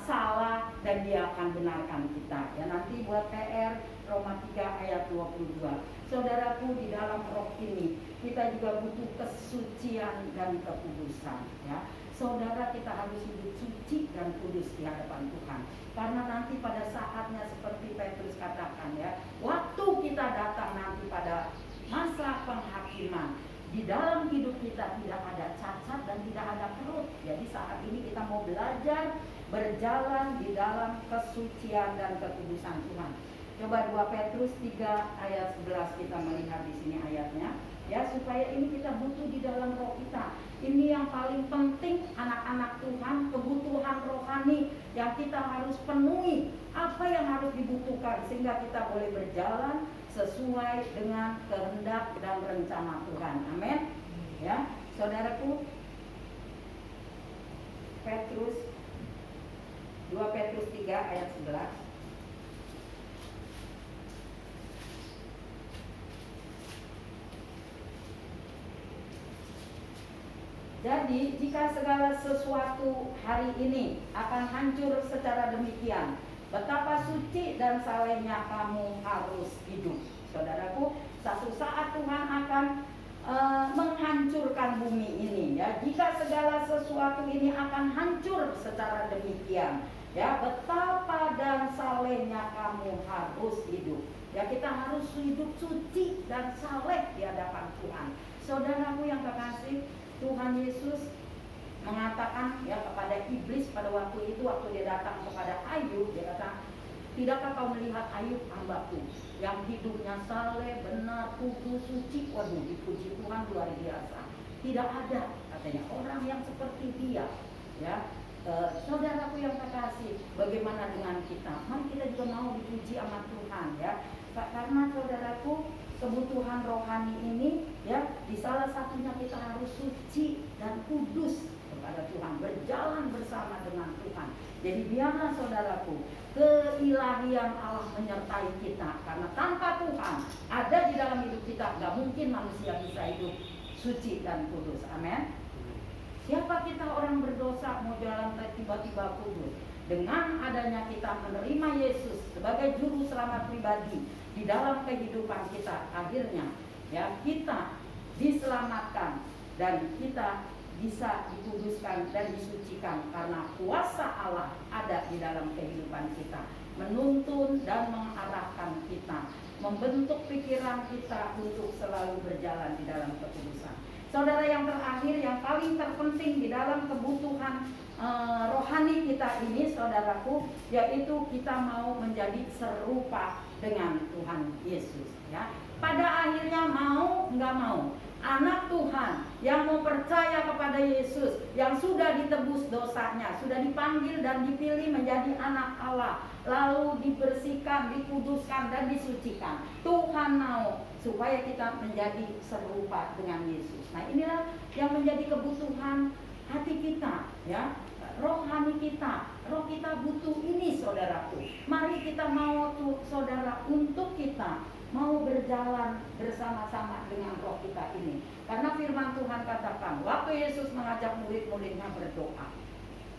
[SPEAKER 4] salah, dan Dia akan benarkan kita. Ya, nanti buat PR Roma 3 ayat 22. Saudaraku, di dalam roh ini kita juga butuh kesucian dan kekudusan, ya. Saudara, kita harus hidup suci dan kudus di hadapan Tuhan. Karena nanti pada saatnya seperti Petrus katakan, ya, waktu kita datang nanti pada masa penghakiman, di dalam hidup kita tidak ada cacat dan tidak ada kerut. Jadi saat ini kita mau belajar berjalan di dalam kesucian dan kekudusan Tuhan. Coba 2 Petrus 3 ayat 11 kita melihat di sini ayatnya, ya, supaya ini kita butuh di dalam roh kita. Ini yang paling penting, anak-anak Tuhan, kebutuhan rohani yang kita harus penuhi. Apa yang harus dibutuhkan sehingga kita boleh berjalan sesuai dengan kehendak dan rencana Tuhan. Amin. Ya, saudaraku, Petrus 2 Petrus 3 ayat 11. Jadi jika segala sesuatu hari ini akan hancur secara demikian, betapa suci dan salehnya kamu harus hidup. Saudaraku, satu saat Tuhan akan menghancurkan bumi ini, ya. Jika segala sesuatu ini akan hancur secara demikian, ya, betapa dan salehnya kamu harus hidup. Ya, kita harus hidup suci dan saleh di hadapan Tuhan. Saudaraku yang kekasih, Tuhan Yesus mengatakan, ya, kepada iblis pada waktu itu, waktu Dia datang kepada Ayub, Dia kata, tidakkah kau melihat Ayub hambaku yang hidupnya saleh, benar, kudus, suci? Waduh, dipuji Tuhan luar biasa. Tidak ada, katanya, orang yang seperti dia, ya. Saudaraku yang kekasih, bagaimana dengan kita? Mari kita juga mau dipuji sama Tuhan, ya. Karena saudaraku, kebutuhan rohani ini, ya, di salah satunya kita harus suci dan kudus kepada Tuhan, berjalan bersama dengan Tuhan. Jadi biarlah saudaraku, keilahian Allah menyertai kita, karena tanpa Tuhan ada di dalam hidup kita, gak mungkin manusia bisa hidup suci dan kudus. Amin. Siapa kita orang berdosa mau jalan tiba-tiba kudus? Dengan adanya kita menerima Yesus sebagai juru selamat pribadi di dalam kehidupan kita, akhirnya, ya, kita diselamatkan dan kita bisa dikuduskan dan disucikan karena kuasa Allah ada di dalam kehidupan kita, menuntun dan mengarahkan kita, membentuk pikiran kita untuk selalu berjalan di dalam kekudusan. Saudara, yang terakhir, yang paling terpenting di dalam kebutuhan rohani kita ini, saudaraku, yaitu kita mau menjadi serupa dengan Tuhan Yesus, ya. Pada akhirnya mau nggak mau, anak Tuhan yang mau percaya kepada Yesus, yang sudah ditebus dosanya, sudah dipanggil dan dipilih menjadi anak Allah, lalu dibersihkan, dikuduskan dan disucikan. Tuhan mau supaya kita menjadi serupa dengan Yesus. Nah, inilah yang menjadi kebutuhan hati kita, ya, rohani kita. Roh kita butuh ini, saudaraku. Mari kita mau tuh, saudara, untuk kita mau berjalan bersama-sama dengan roh kita ini. Karena firman Tuhan katakan, waktu Yesus mengajak murid-muridnya berdoa.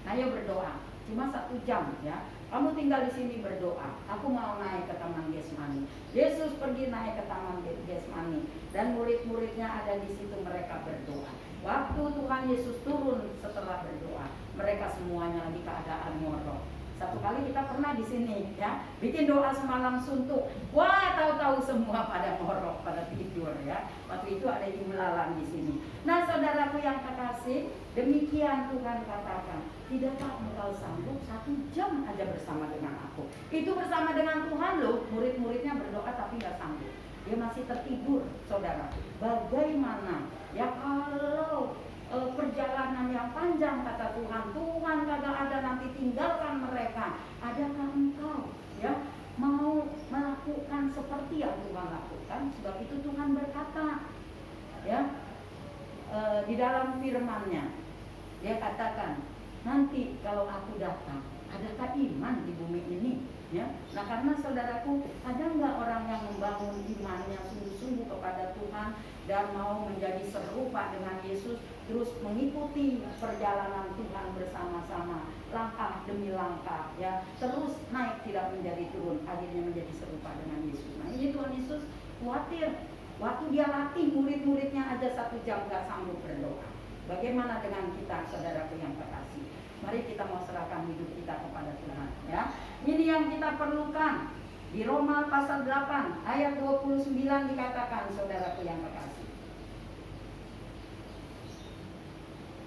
[SPEAKER 4] Ayo berdoa, cuma 1 jam, ya. Kamu tinggal di sini berdoa. Aku mau naik ke Taman Getsemani. Yesus pergi naik ke Taman Getsemani dan murid-muridnya ada di situ, mereka berdoa. Waktu Tuhan Yesus turun setelah berdoa, mereka semuanya lagi keadaan ngorok. Satu kali kita pernah di sini, ya, bikin doa semalam suntuk. Wah, tahu-tahu semua pada ngorok, pada tidur, ya. Waktu itu ada ibu lalang di sini. Nah, saudaraku yang kekasih, demikian Tuhan katakan, tidakkah engkau sanggup 1 jam aja bersama dengan aku? Itu bersama dengan Tuhan loh. Murid-muridnya berdoa tapi nggak sanggup. Dia masih tertidur, saudara. Bagaimana? Ya, kalau perjalanan yang panjang, kata Tuhan, Tuhan kagak ada nanti tinggalkan mereka. mereka, adakah engkau ya mau melakukan seperti yang Tuhan lakukan? Sebab itu Tuhan berkata ya di dalam firman-Nya, dia katakan, nanti kalau aku datang, adakah iman di bumi ini? Ya, nah karena saudaraku, ada nggak orang yang membangun imannya sungguh-sungguh kepada Tuhan dan mau menjadi serupa dengan Yesus, terus mengikuti perjalanan Tuhan bersama-sama, langkah demi langkah, ya, terus naik tidak menjadi turun, akhirnya menjadi serupa dengan Yesus. Nah ini Tuhan Yesus khawatir, waktu dia latih murid-muridnya aja 1 jam gak sanggup berdoa. Bagaimana dengan kita, saudaraku yang terkasih? Mari kita mau serahkan hidup kita kepada Tuhan, ya. Ini yang kita perlukan. Di Roma pasal 8 ayat 29 dikatakan, saudaraku yang terkasih.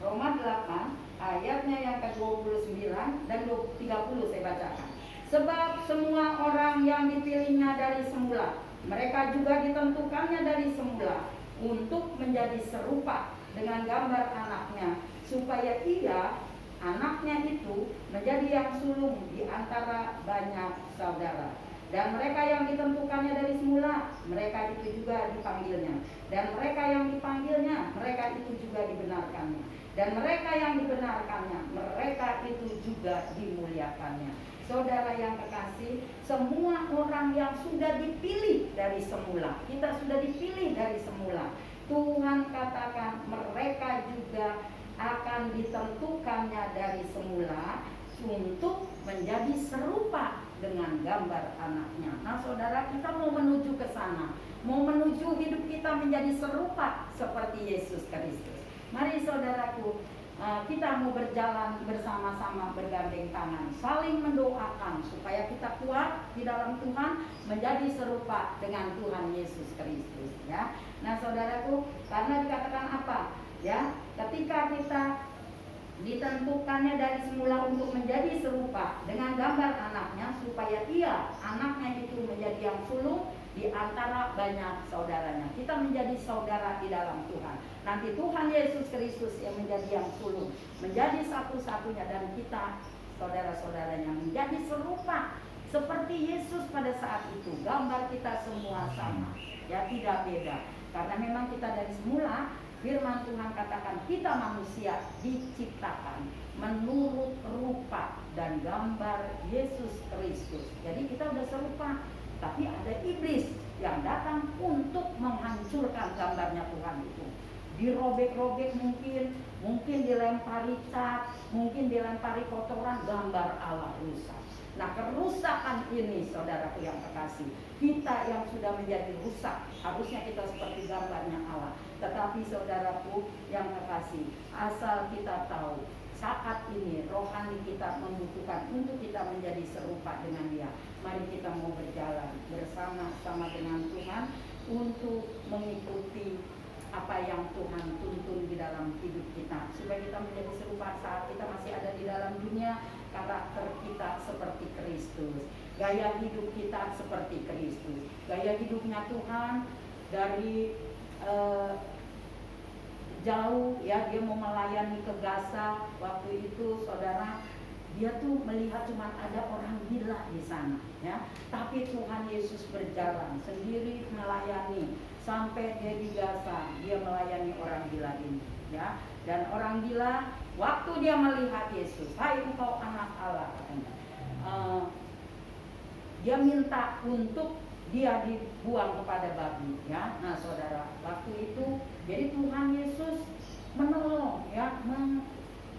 [SPEAKER 4] Roma 8 ayatnya yang ke-29 dan 30 saya bacakan. Sebab semua orang yang dipilihnya dari semula, mereka juga ditentukannya dari semula untuk menjadi serupa dengan gambar anaknya, supaya ia, anaknya itu, menjadi yang sulung di antara banyak saudara. Dan mereka yang ditentukannya dari semula, mereka itu juga dipanggilnya. Dan mereka yang dipanggilnya, mereka itu juga dibenarkannya. Dan mereka yang dibenarkannya, mereka itu juga dimuliakannya. Saudara yang terkasih, semua orang yang sudah dipilih dari semula, kita sudah dipilih dari semula, Tuhan katakan mereka juga akan ditentukannya dari semula untuk menjadi serupa dengan gambar anaknya. Nah saudara, kita mau menuju ke sana, mau menuju hidup kita menjadi serupa seperti Yesus Kristus. Mari saudaraku, kita mau berjalan bersama-sama bergandeng tangan, saling mendoakan supaya kita kuat di dalam Tuhan, menjadi serupa dengan Tuhan Yesus Kristus, ya. Nah saudaraku, karena dikatakan apa? Ya, ketika kita ditentukannya dari semula untuk menjadi serupa dengan gambar anaknya, supaya ia, anaknya itu, menjadi yang sulung di antara banyak saudaranya. Kita menjadi saudara di dalam Tuhan. Nanti Tuhan Yesus Kristus yang menjadi yang sulung, menjadi satu-satunya, dan kita saudara-saudaranya menjadi serupa seperti Yesus pada saat itu. Gambar kita semua sama, ya, tidak beda. Karena memang kita dari semula, firman Tuhan katakan kita manusia diciptakan menurut rupa dan gambar Yesus Kristus. Jadi kita udah serupa, tapi ada iblis yang datang untuk menghancurkan gambarnya Tuhan itu. Dirobek-robek, mungkin dilempari cat, mungkin dilempari kotoran, gambar Allah rusak. Nah kerusakan ini, saudaraku yang terkasih, kita yang sudah menjadi rusak, harusnya kita seperti gambarnya Allah. Tetapi saudaraku yang terkasih, asal kita tahu saat ini rohani kita membutuhkan untuk kita menjadi serupa dengan Dia. Mari kita mau berjalan bersama-sama dengan Tuhan untuk mengikuti apa yang Tuhan tuntun di dalam hidup kita, supaya kita menjadi serupa saat kita masih ada di dalam dunia. Karakter kita seperti Kristus, gaya hidup kita seperti Kristus. Gaya hidupnya Tuhan dari jauh, ya, dia mau melayani ke Gaza. Waktu itu saudara, dia tuh melihat cuma ada orang gila di sana, ya. Tapi Tuhan Yesus berjalan sendiri melayani sampai dia di Gaza. Dia melayani orang gila ini, ya. Dan orang gila, waktu dia melihat Yesus, hai engkau anak Allah, katanya, dia minta untuk dia dibuang kepada babi, ya. Nah saudara, waktu itu jadi Tuhan Yesus menolong, ya,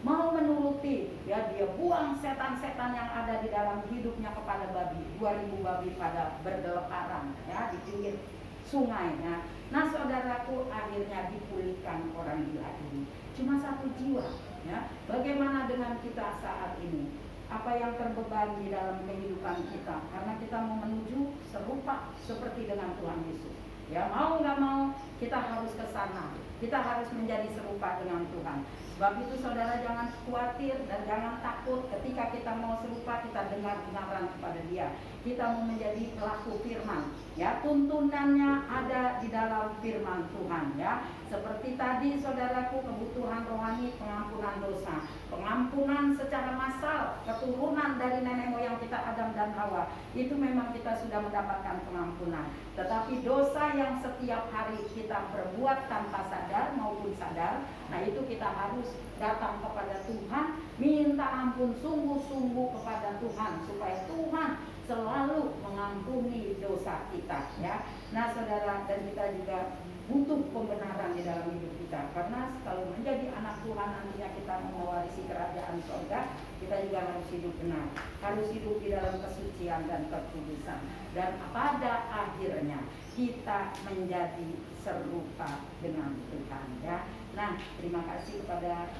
[SPEAKER 4] mau menuruti, ya, dia buang setan-setan yang ada di dalam hidupnya kepada babi. 2000 babi pada bergeleparan, ya, di pinggir sungai, ya. Nah saudaraku, akhirnya dipulihkan orang gila ini. Cuma 1 jiwa, ya. Bagaimana dengan kita saat ini? Apa yang terbeban di dalam kehidupan kita? Karena kita mau menuju serupa seperti dengan Tuhan Yesus. Ya, mau nggak mau kita harus ke sana. Kita harus menjadi serupa dengan Tuhan. Sebab itu saudara jangan khawatir dan jangan takut ketika kita mau serupa, kita dengar-dengaran kepada Dia. Kita mau menjadi pelaku firman, ya, tuntunannya ada di dalam firman Tuhan, ya. Seperti tadi saudaraku, kebutuhan rohani, pengampunan dosa, pengampunan secara massal, keturunan dari nenek moyang kita Adam dan Hawa, itu memang kita sudah mendapatkan pengampunan. Tetapi dosa yang setiap hari kita perbuat tanpa sadar maupun sadar, nah itu kita harus datang kepada Tuhan, minta ampun sungguh-sungguh kepada Tuhan, supaya Tuhan selalu mengampuni dosa kita, ya. Nah saudara, dan kita juga butuh pembenaran di dalam hidup kita, karena kalau menjadi anak Tuhan nantinya kita mewarisi kerajaan surga, kita juga harus hidup benar, harus hidup di dalam kesucian dan kekudusan, dan pada akhirnya kita menjadi serupa dengan Tuhan, ya. Nah, terima kasih kepada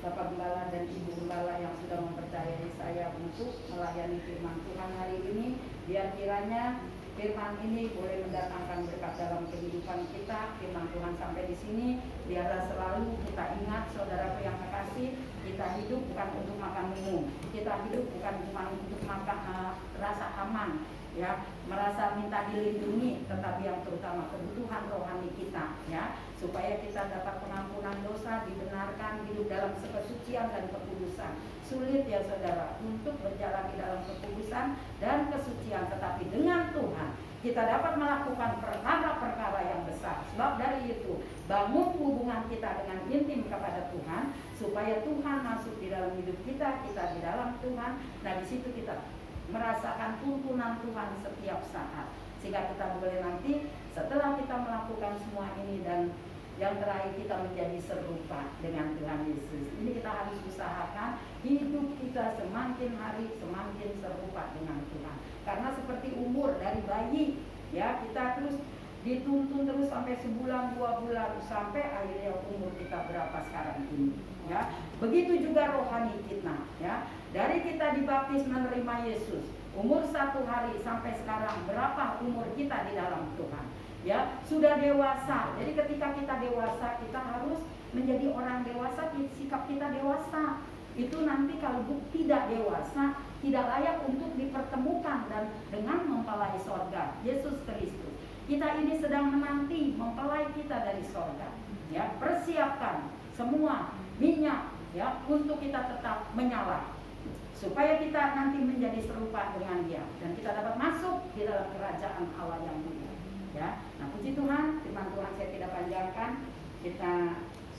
[SPEAKER 4] Bapak Gembala dan Ibu Gembala yang sudah mempercayai saya untuk melayani firman Tuhan hari ini. Biar kiranya firman ini boleh mendatangkan berkat dalam kehidupan kita. Firman Tuhan sampai di sini, biarlah selalu kita ingat, saudaraku yang kekasih, kita hidup bukan untuk makan minum, kita hidup bukan cuma untuk makan rasa aman, ya, merasa minta dilindungi, tetapi yang terutama kebutuhan rohani kita, ya, supaya kita dapat pengampunan dosa, dibenarkan, hidup dalam kesucian dan kekudusan. Sulit ya saudara untuk berjalan di dalam kekudusan dan kesucian, tetapi dengan Tuhan kita dapat melakukan perkara-perkara yang besar. Sebab dari itu, bangun hubungan kita dengan intim kepada Tuhan, supaya Tuhan masuk di dalam hidup kita, kita di dalam Tuhan. Nah, di situ kita merasakan tuntunan Tuhan setiap saat, sehingga kita boleh nanti setelah kita melakukan semua ini, dan yang terakhir kita menjadi serupa dengan Tuhan Yesus. Ini kita harus usahakan hidup kita semakin hari semakin serupa dengan Tuhan. Karena seperti umur dari bayi, ya, kita terus dituntun terus sampai sebulan, 2 bulan, sampai akhirnya umur kita berapa sekarang ini, ya. Begitu juga rohani kita, ya. Dari kita dibaptis menerima Yesus, umur 1 hari sampai sekarang berapa umur kita di dalam Tuhan, ya, sudah dewasa. Jadi ketika kita dewasa, kita harus menjadi orang dewasa, sikap kita dewasa. Itu nanti kalau tidak dewasa, tidak layak untuk dipertemukan dan dengan mempelai sorga, Yesus Kristus. Kita ini sedang menanti mempelai kita dari sorga, ya. Persiapkan semua minyak, ya, untuk kita tetap menyala, supaya kita nanti menjadi serupa dengan Dia, dan kita dapat masuk di dalam kerajaan Allah yang mulia, ya. Nah, puji Tuhan, firman Tuhan saya tidak panjangkan, kita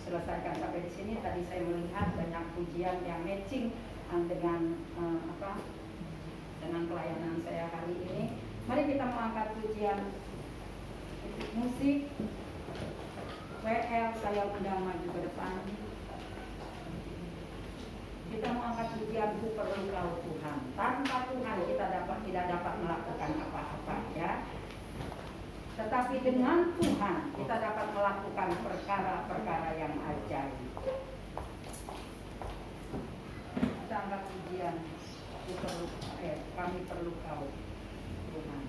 [SPEAKER 4] selesaikan sampai di sini. Tadi saya melihat banyak pujian yang matching dengan dengan pelayanan saya hari ini. Mari kita mengangkat pujian musik. WL saya undang maju ke depan. Kita mengangkat pujian Ku Perlu Kau Tuhan. Tanpa Tuhan kita tidak dapat melakukan apa-apa, ya. Tetapi dengan Tuhan kita dapat melakukan perkara-perkara yang ajaib. Kita angkat pujian Kami Perlu Kau Tuhan.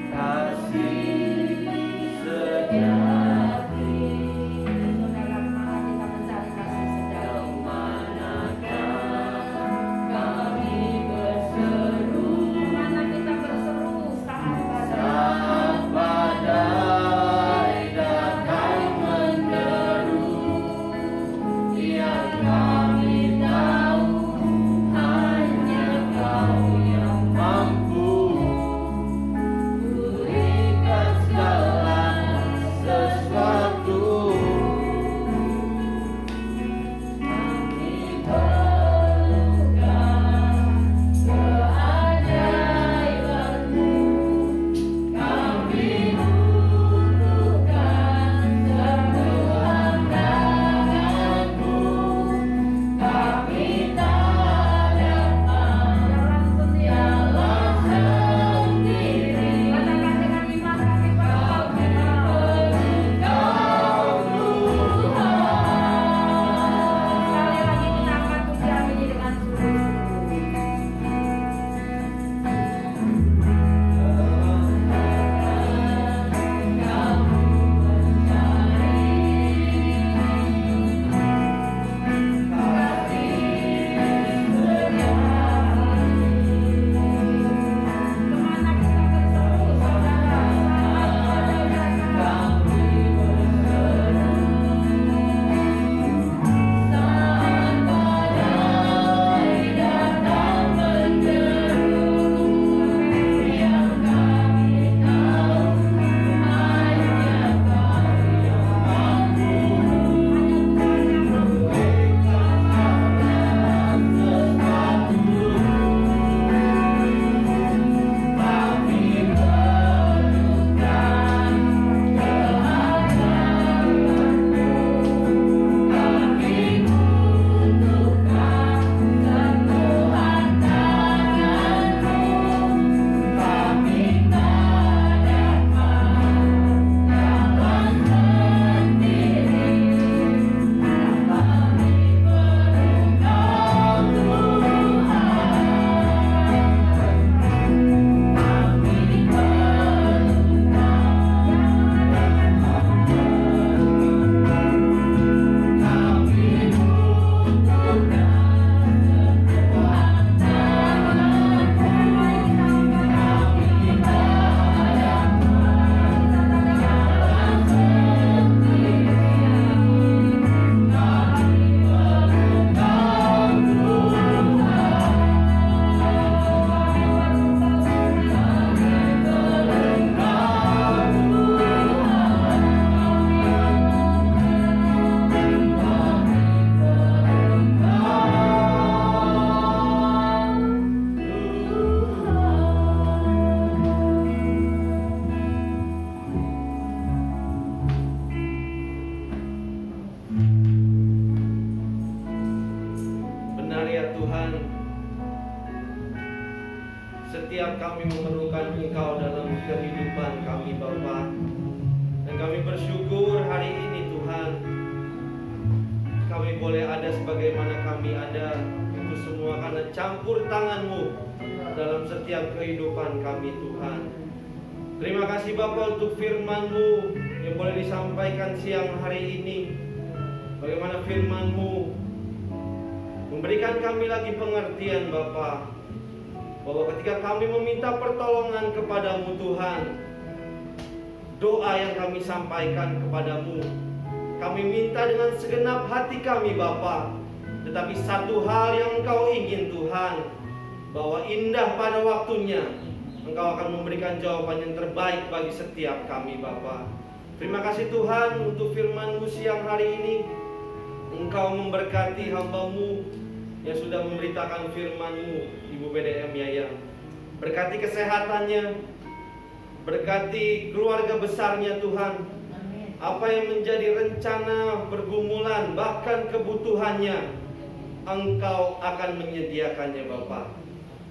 [SPEAKER 5] Kasih Setiap kami memerlukan Engkau dalam kehidupan kami Bapa. Dan kami bersyukur hari ini Tuhan, kami boleh ada sebagaimana kami ada. Itu semua karena campur tangan-Mu dalam setiap kehidupan kami Tuhan. Terima kasih Bapa untuk firman-Mu yang boleh disampaikan siang hari ini. Bagaimana firman-Mu memberikan kami lagi pengertian Bapa, bahwa ketika kami meminta pertolongan kepadamu Tuhan, doa yang kami sampaikan kepadamu, kami minta dengan segenap hati kami Bapa. Tetapi satu hal yang Engkau ingin Tuhan, bahwa indah pada waktunya Engkau akan memberikan jawaban yang terbaik bagi setiap kami Bapa. Terima kasih Tuhan untuk firman-Mu siang hari ini. Engkau memberkati hamba-Mu yang sudah memberitakan firman-Mu, Ibu BDM Yayang. Berkati kesehatannya, berkati keluarga besarnya Tuhan. Apa yang menjadi rencana pergumulan, bahkan kebutuhannya, Engkau akan menyediakannya Bapa.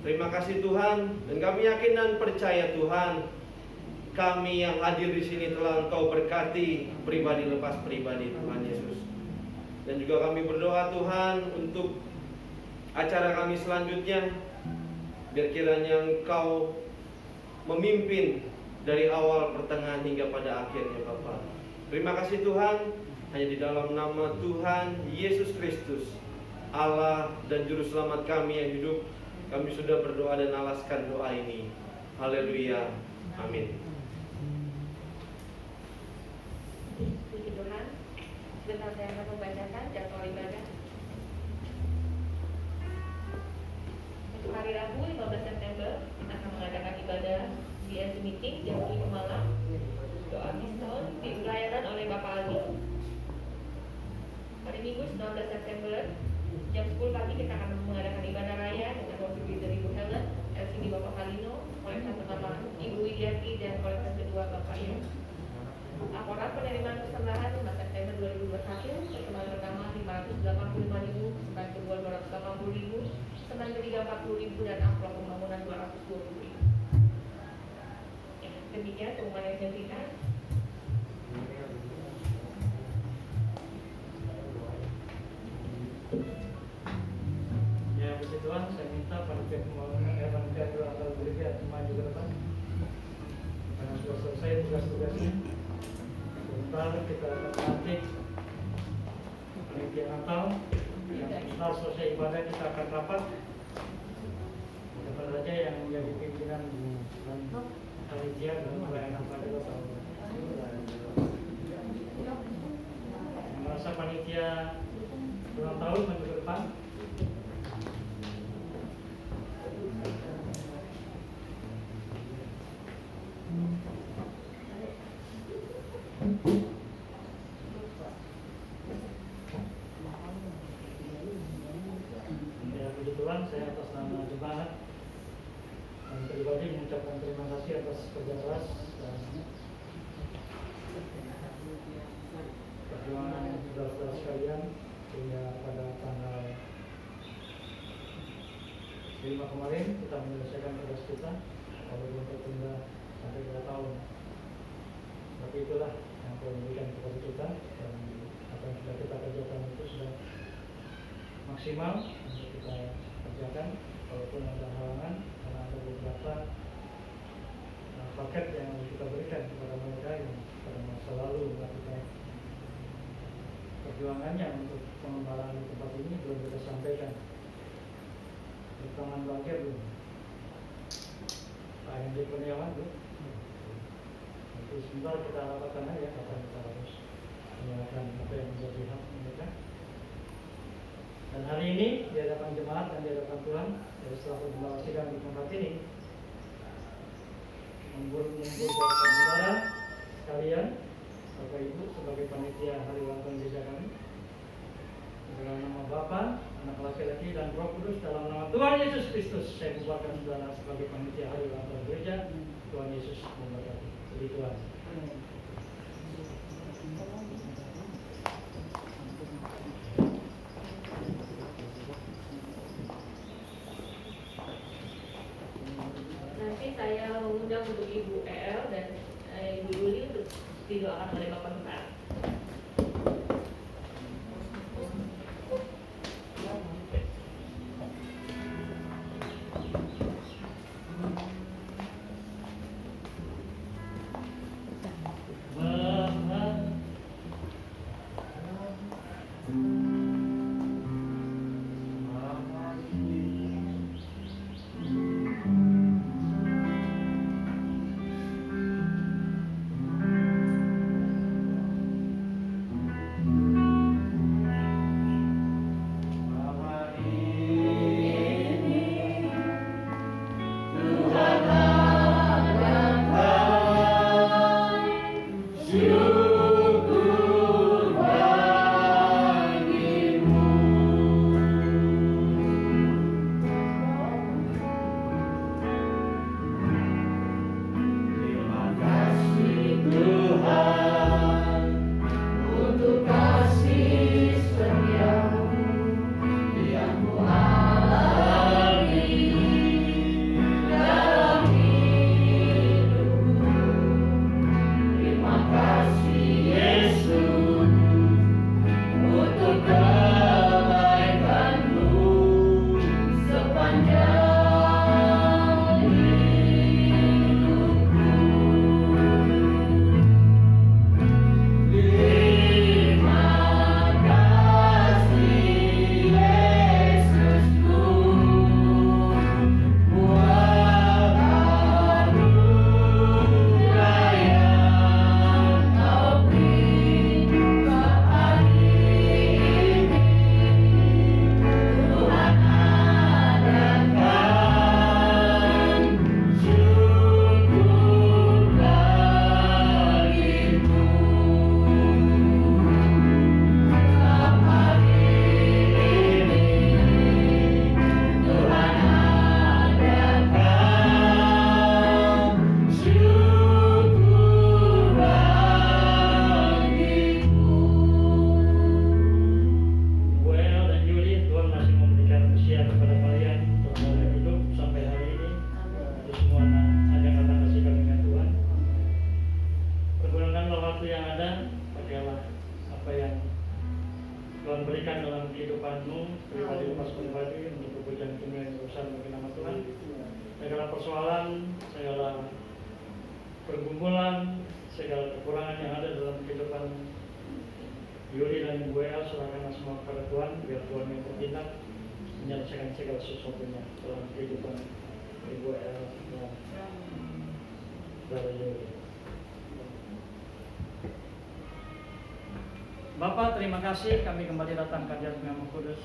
[SPEAKER 5] Terima kasih Tuhan, dan kami yakin dan percaya Tuhan, kami yang hadir di sini telah Engkau berkati pribadi lepas pribadi Tuhan Yesus. Dan juga kami berdoa Tuhan untuk acara kami selanjutnya, biar kiranya Engkau memimpin dari awal, pertengahan hingga pada akhirnya Bapa. Terima kasih Tuhan, hanya di dalam nama Tuhan Yesus Kristus, Allah dan Juru Selamat kami yang hidup, kami sudah berdoa dan alaskan doa ini. Haleluya, amin.
[SPEAKER 2] Puji Tuhan. Sebentar saya akan membacakan jadwal ibadah. Untuk hari Rabu 15 September kita akan mengadakan ibadah di MC Meeting jam 5 malam. Doa Biston dilayanan oleh Bapak Ali. Hari Minggu 19 September jam 10 pagi kita akan mengadakan ibadah raya dengan worship dari Ibu Helen, LCD Bapak Kalino, kolektor pertama Ibu Widiati, dan kolektor kedua Bapak Yon. Laporan penerimaan persembahan 5 September 2021, persembahan pertama 585.000, persembahan kedua 280.000, persembahan ketiga 40.000, dan amplop pembangunan 220.000. Ya, demikian pengumuman yang kita.
[SPEAKER 6] Ya, puji Tuhan, saya minta panitia pembangunan panitia atau gereja maju ke depan. Karena sudah selesai tugas-tugasnya. Sebentar kita akan melantik panitia Natal. Setelah selesai ibadah kita akan rapat. Siapa saja yang menjadi pimpinan dan panitia dan pelayanan pada tahun. Yang merasa panitia ulang tahun maju ke depan. Ya, puji Tuhan, saya atas nama jemaat dan pribadi mengucapkan terima kasih atas kerja keras dan perjuangan saudara-saudara sekalian sehingga pada tanggal 5 kemarin kita menyelesaikan tugas kita, walaupun tertunda sampai 2 tahun. Tapi itulah yang Tuhan berikan kepada kita, dan apa yang sudah kita kerjakan itu sudah maksimal untuk kita kerjakan, walaupun ada halangan karena ada beberapa paket yang kita berikan kepada mereka yang pada masa lalu melakukan perjuangannya untuk pengembangan tempat ini belum kita sampaikan. Tangan bangkit belum, Pak Hendy Kurniawan belum. Nanti sebentar kita rapatkan aja kapan kita harus menyerahkan apa yang menjadi hak mereka. Dan hari ini di hadapan jemaat dan di hadapan Tuhan, dari setelah pembawaan sidang di tempat ini, mengumpulkan saudara sekalian, Bapak Ibu sebagai panitia hari ulang tahun gereja kami, dalam nama Bapa, Anak laki-laki dan Roh Kudus, dalam nama Tuhan Yesus Kristus, saya bubarkan saudara sebagai panitia hari ulang tahun gereja. Tuhan Yesus memberkati. Puji Tuhan.
[SPEAKER 2] saya mengundang untuk Ibu El dan Ibu Yuli untuk didoakan oleh Bapak Tuhan.
[SPEAKER 6] Segala persoalan, segala pergumulan, segala kekurangan yang ada dalam kehidupan Yuli dan Ibu El, serahkan semua kepada Tuhan, biar Tuhan yang bertindak menyelesaikan segala sesuatunya dalam kehidupan Ibu El dan saudara Yuli. Bapak, terima kasih kami kembali datang ke hadirat Yang Kudus.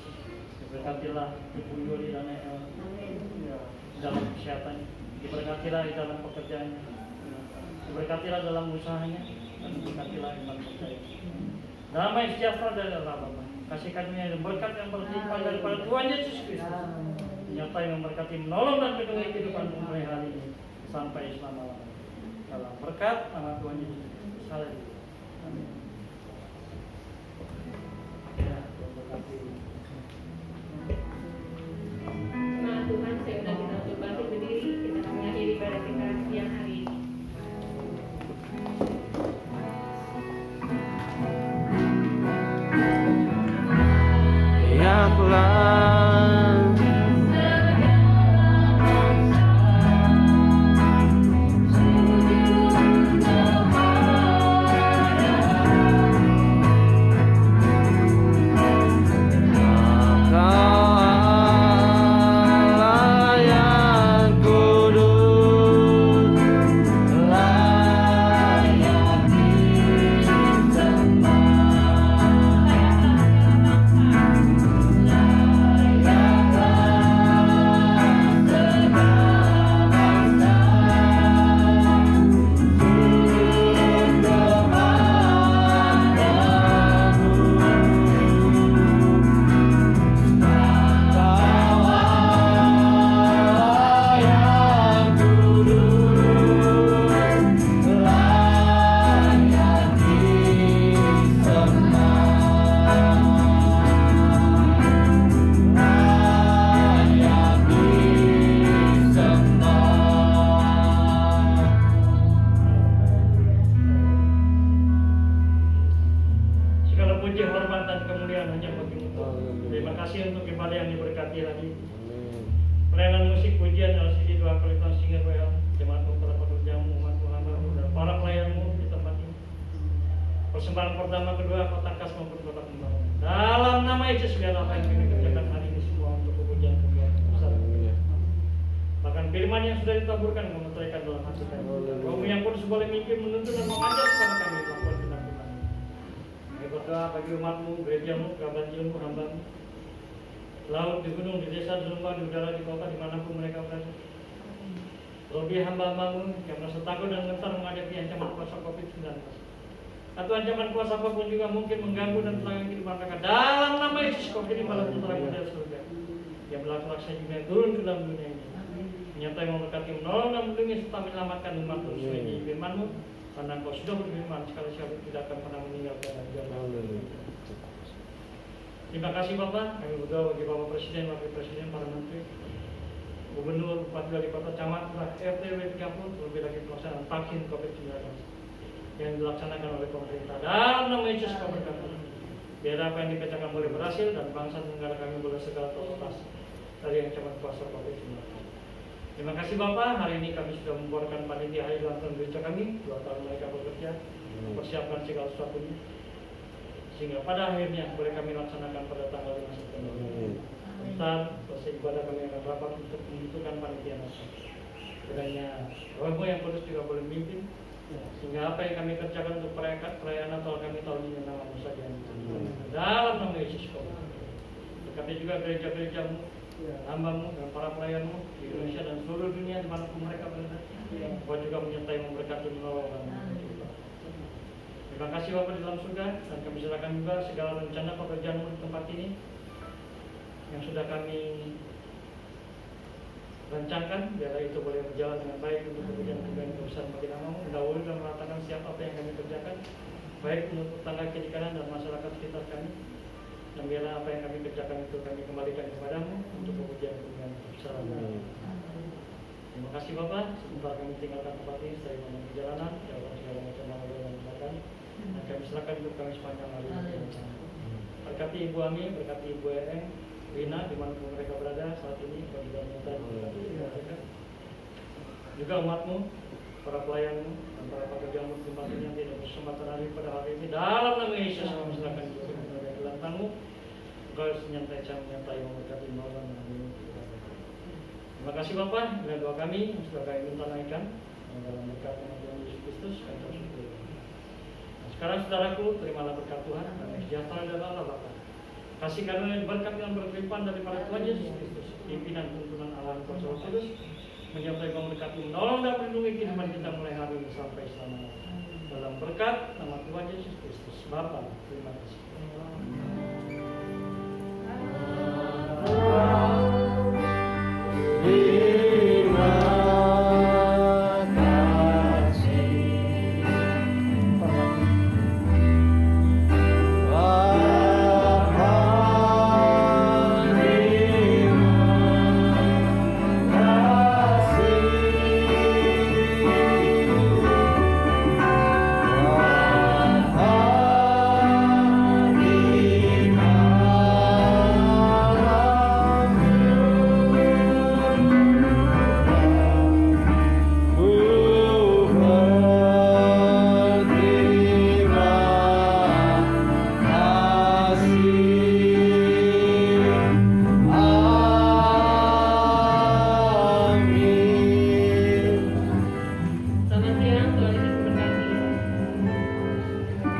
[SPEAKER 6] Diberkatilah Ibu Yuli dan El dalam kesehatan, diberkatilah di dalam pekerjaannya, diberkatilah dalam usahanya, dan diberkatilah iman percaya. Damai sejahtera dari Allah Bapa, kasih karunia dan berkat yang berlimpah daripada Tuhan Yesus Kristus, menyertai memberkati, menolong dan melindungi kehidupan mulai hari ini sampai selama-lamanya. Dalam berkat nama Tuhan Yesus Kristus. Haleluya. Amin. Ya, Tuhan berkati.
[SPEAKER 2] Nah Tuhan, saya udah kita untuk bangkit berdiri, kita mengakhiri ibadah kita siang hari ini.
[SPEAKER 5] Yang telah
[SPEAKER 6] berkati lagi. Pelayanan musik pujian LCD 2 kali tahun singer WL, jemaatmu, para pekerjamu, umatmu, hambamu, dan para pelayanmu di tempat ini. Persembahan pertama, kedua, kota kas maupun kota pembangunan. Dalam nama Yesus, biar apa yang kami kerjakan hari ini semua untuk kepujian besar. Bahkan firman yang sudah ditaburkan memeteraikan dalam hati kami. Rohmu yang kudus boleh memimpin, menuntun dan mengajar kepada kami melakukan tindakan. Kami berdoa bagi umatmu, gerejamu, kerabat ilmu, hambamu, laut, di gunung, di desa, di lembah, di udara, di kota, dimanapun mereka berada. Lebih hamba-hambamu yang merasa takut dan gentar menghadapi ancaman kuasa COVID-19 atau ancaman kuasa apapun juga mungkin mengganggu dan pelanggan kehidupan mereka. Dalam nama Yesus, kau kirim malam putra dari surga yang berlaku laksana juga yang turun ke dalam dunia ini, menyertai memberkati, menolong dan melindungi serta menyelamatkan umat-Mu sesuai di firman-Mu. Karena Engkau sudah berfirman, sekali siapa tidak akan pernah meninggalkan ajaran. Terima kasih Bapak, kami berdoa bagi Bapak Presiden, Wakil Presiden, para Menteri, Gubernur, Bupati, Wali Kota, Camat, RT, RW 30, terlebih lagi pelaksanaan vaksin COVID-19 yang dilaksanakan oleh pemerintah. Dalam nama Yesus kami berkata, biar apa yang dikerjakan boleh berhasil dan bangsa dan negara kami boleh segala terlepas dari ancaman kuasa COVID-19. Terima kasih Bapak, hari ini kami sudah membuarkan panitia hari ulang tahun gereja kami, 2 tahun mereka bekerja, mempersiapkan segala sesuatunya, sehingga pada akhirnya boleh kami laksanakan pada tanggal 5 September. Ntar selesai ibadah kami akan rapat untuk menentukan panitia nasional. Kiranya Rohmu yang kudus juga boleh memimpin, sehingga apa yang kami kerjakan untuk perayaan Natal kami tahun ini nama-Mu saja yang diturunkan. Dalam nama Yesus kami. Berkati juga gereja-gerejamu, hamba-Mu dan para pelayan-Mu di Indonesia dan seluruh dunia dimanapun mereka berada. Kau juga menyertai, memberkati, menolong dan menghidupkan. Terima kasih Bapak di dalam surga, dan kami serahkan juga segala rencana pekerjaan-Mu di tempat ini yang sudah kami rancangkan, biarlah itu boleh berjalan dengan baik untuk kemudian besar bagi nama-Mu. Mendahului dan meratakan siapa apa yang kami kerjakan, baik untuk tetangga kiri kanan dan masyarakat sekitar kami. Dan biarlah apa yang kami kerjakan itu kami kembalikan kepada-Mu untuk kemudian besar. Terima kasih Bapak, sebentar kami tinggalkan tempat ini setelah memang perjalanan, dalam segala macam hal yang dilakukan. Dan kami serahkan untuk kami sepanjang hari ini. Berkati Ibu Ami, berkati Ibu Eng, Rina, dimanapun mereka berada saat ini, bagi dan mereka. Juga umat-Mu, para pelayan-Mu, dan para pekerja-Mu di tempat ini yang tidak berkesempatan hari pada hari ini. Dalam nama Yesus kami serahkan juga kepada gelantan-Mu. Engkau menyertai memberkati menolong dan melindungi. Terima kasih Bapak, dengan doa kami yang sudah kami minta naikkan dalam berkat Tuhan Yesus Kristus kami bersyukur. Sekarang saudaraku, terimalah berkat Tuhan dan sejahtera dari Allah Bapa, kasih karunia yang berkat yang berlimpah daripada Tuhan Yesus Kristus, pimpinan tuntunan Allah dan Kuasa Roh Kudus, menyertai memberkati, menolong dan melindungi kehidupan kita mulai hari ini sampai selama-lamanya. Dalam berkat nama Tuhan Yesus Kristus, Bapa, terima kasih.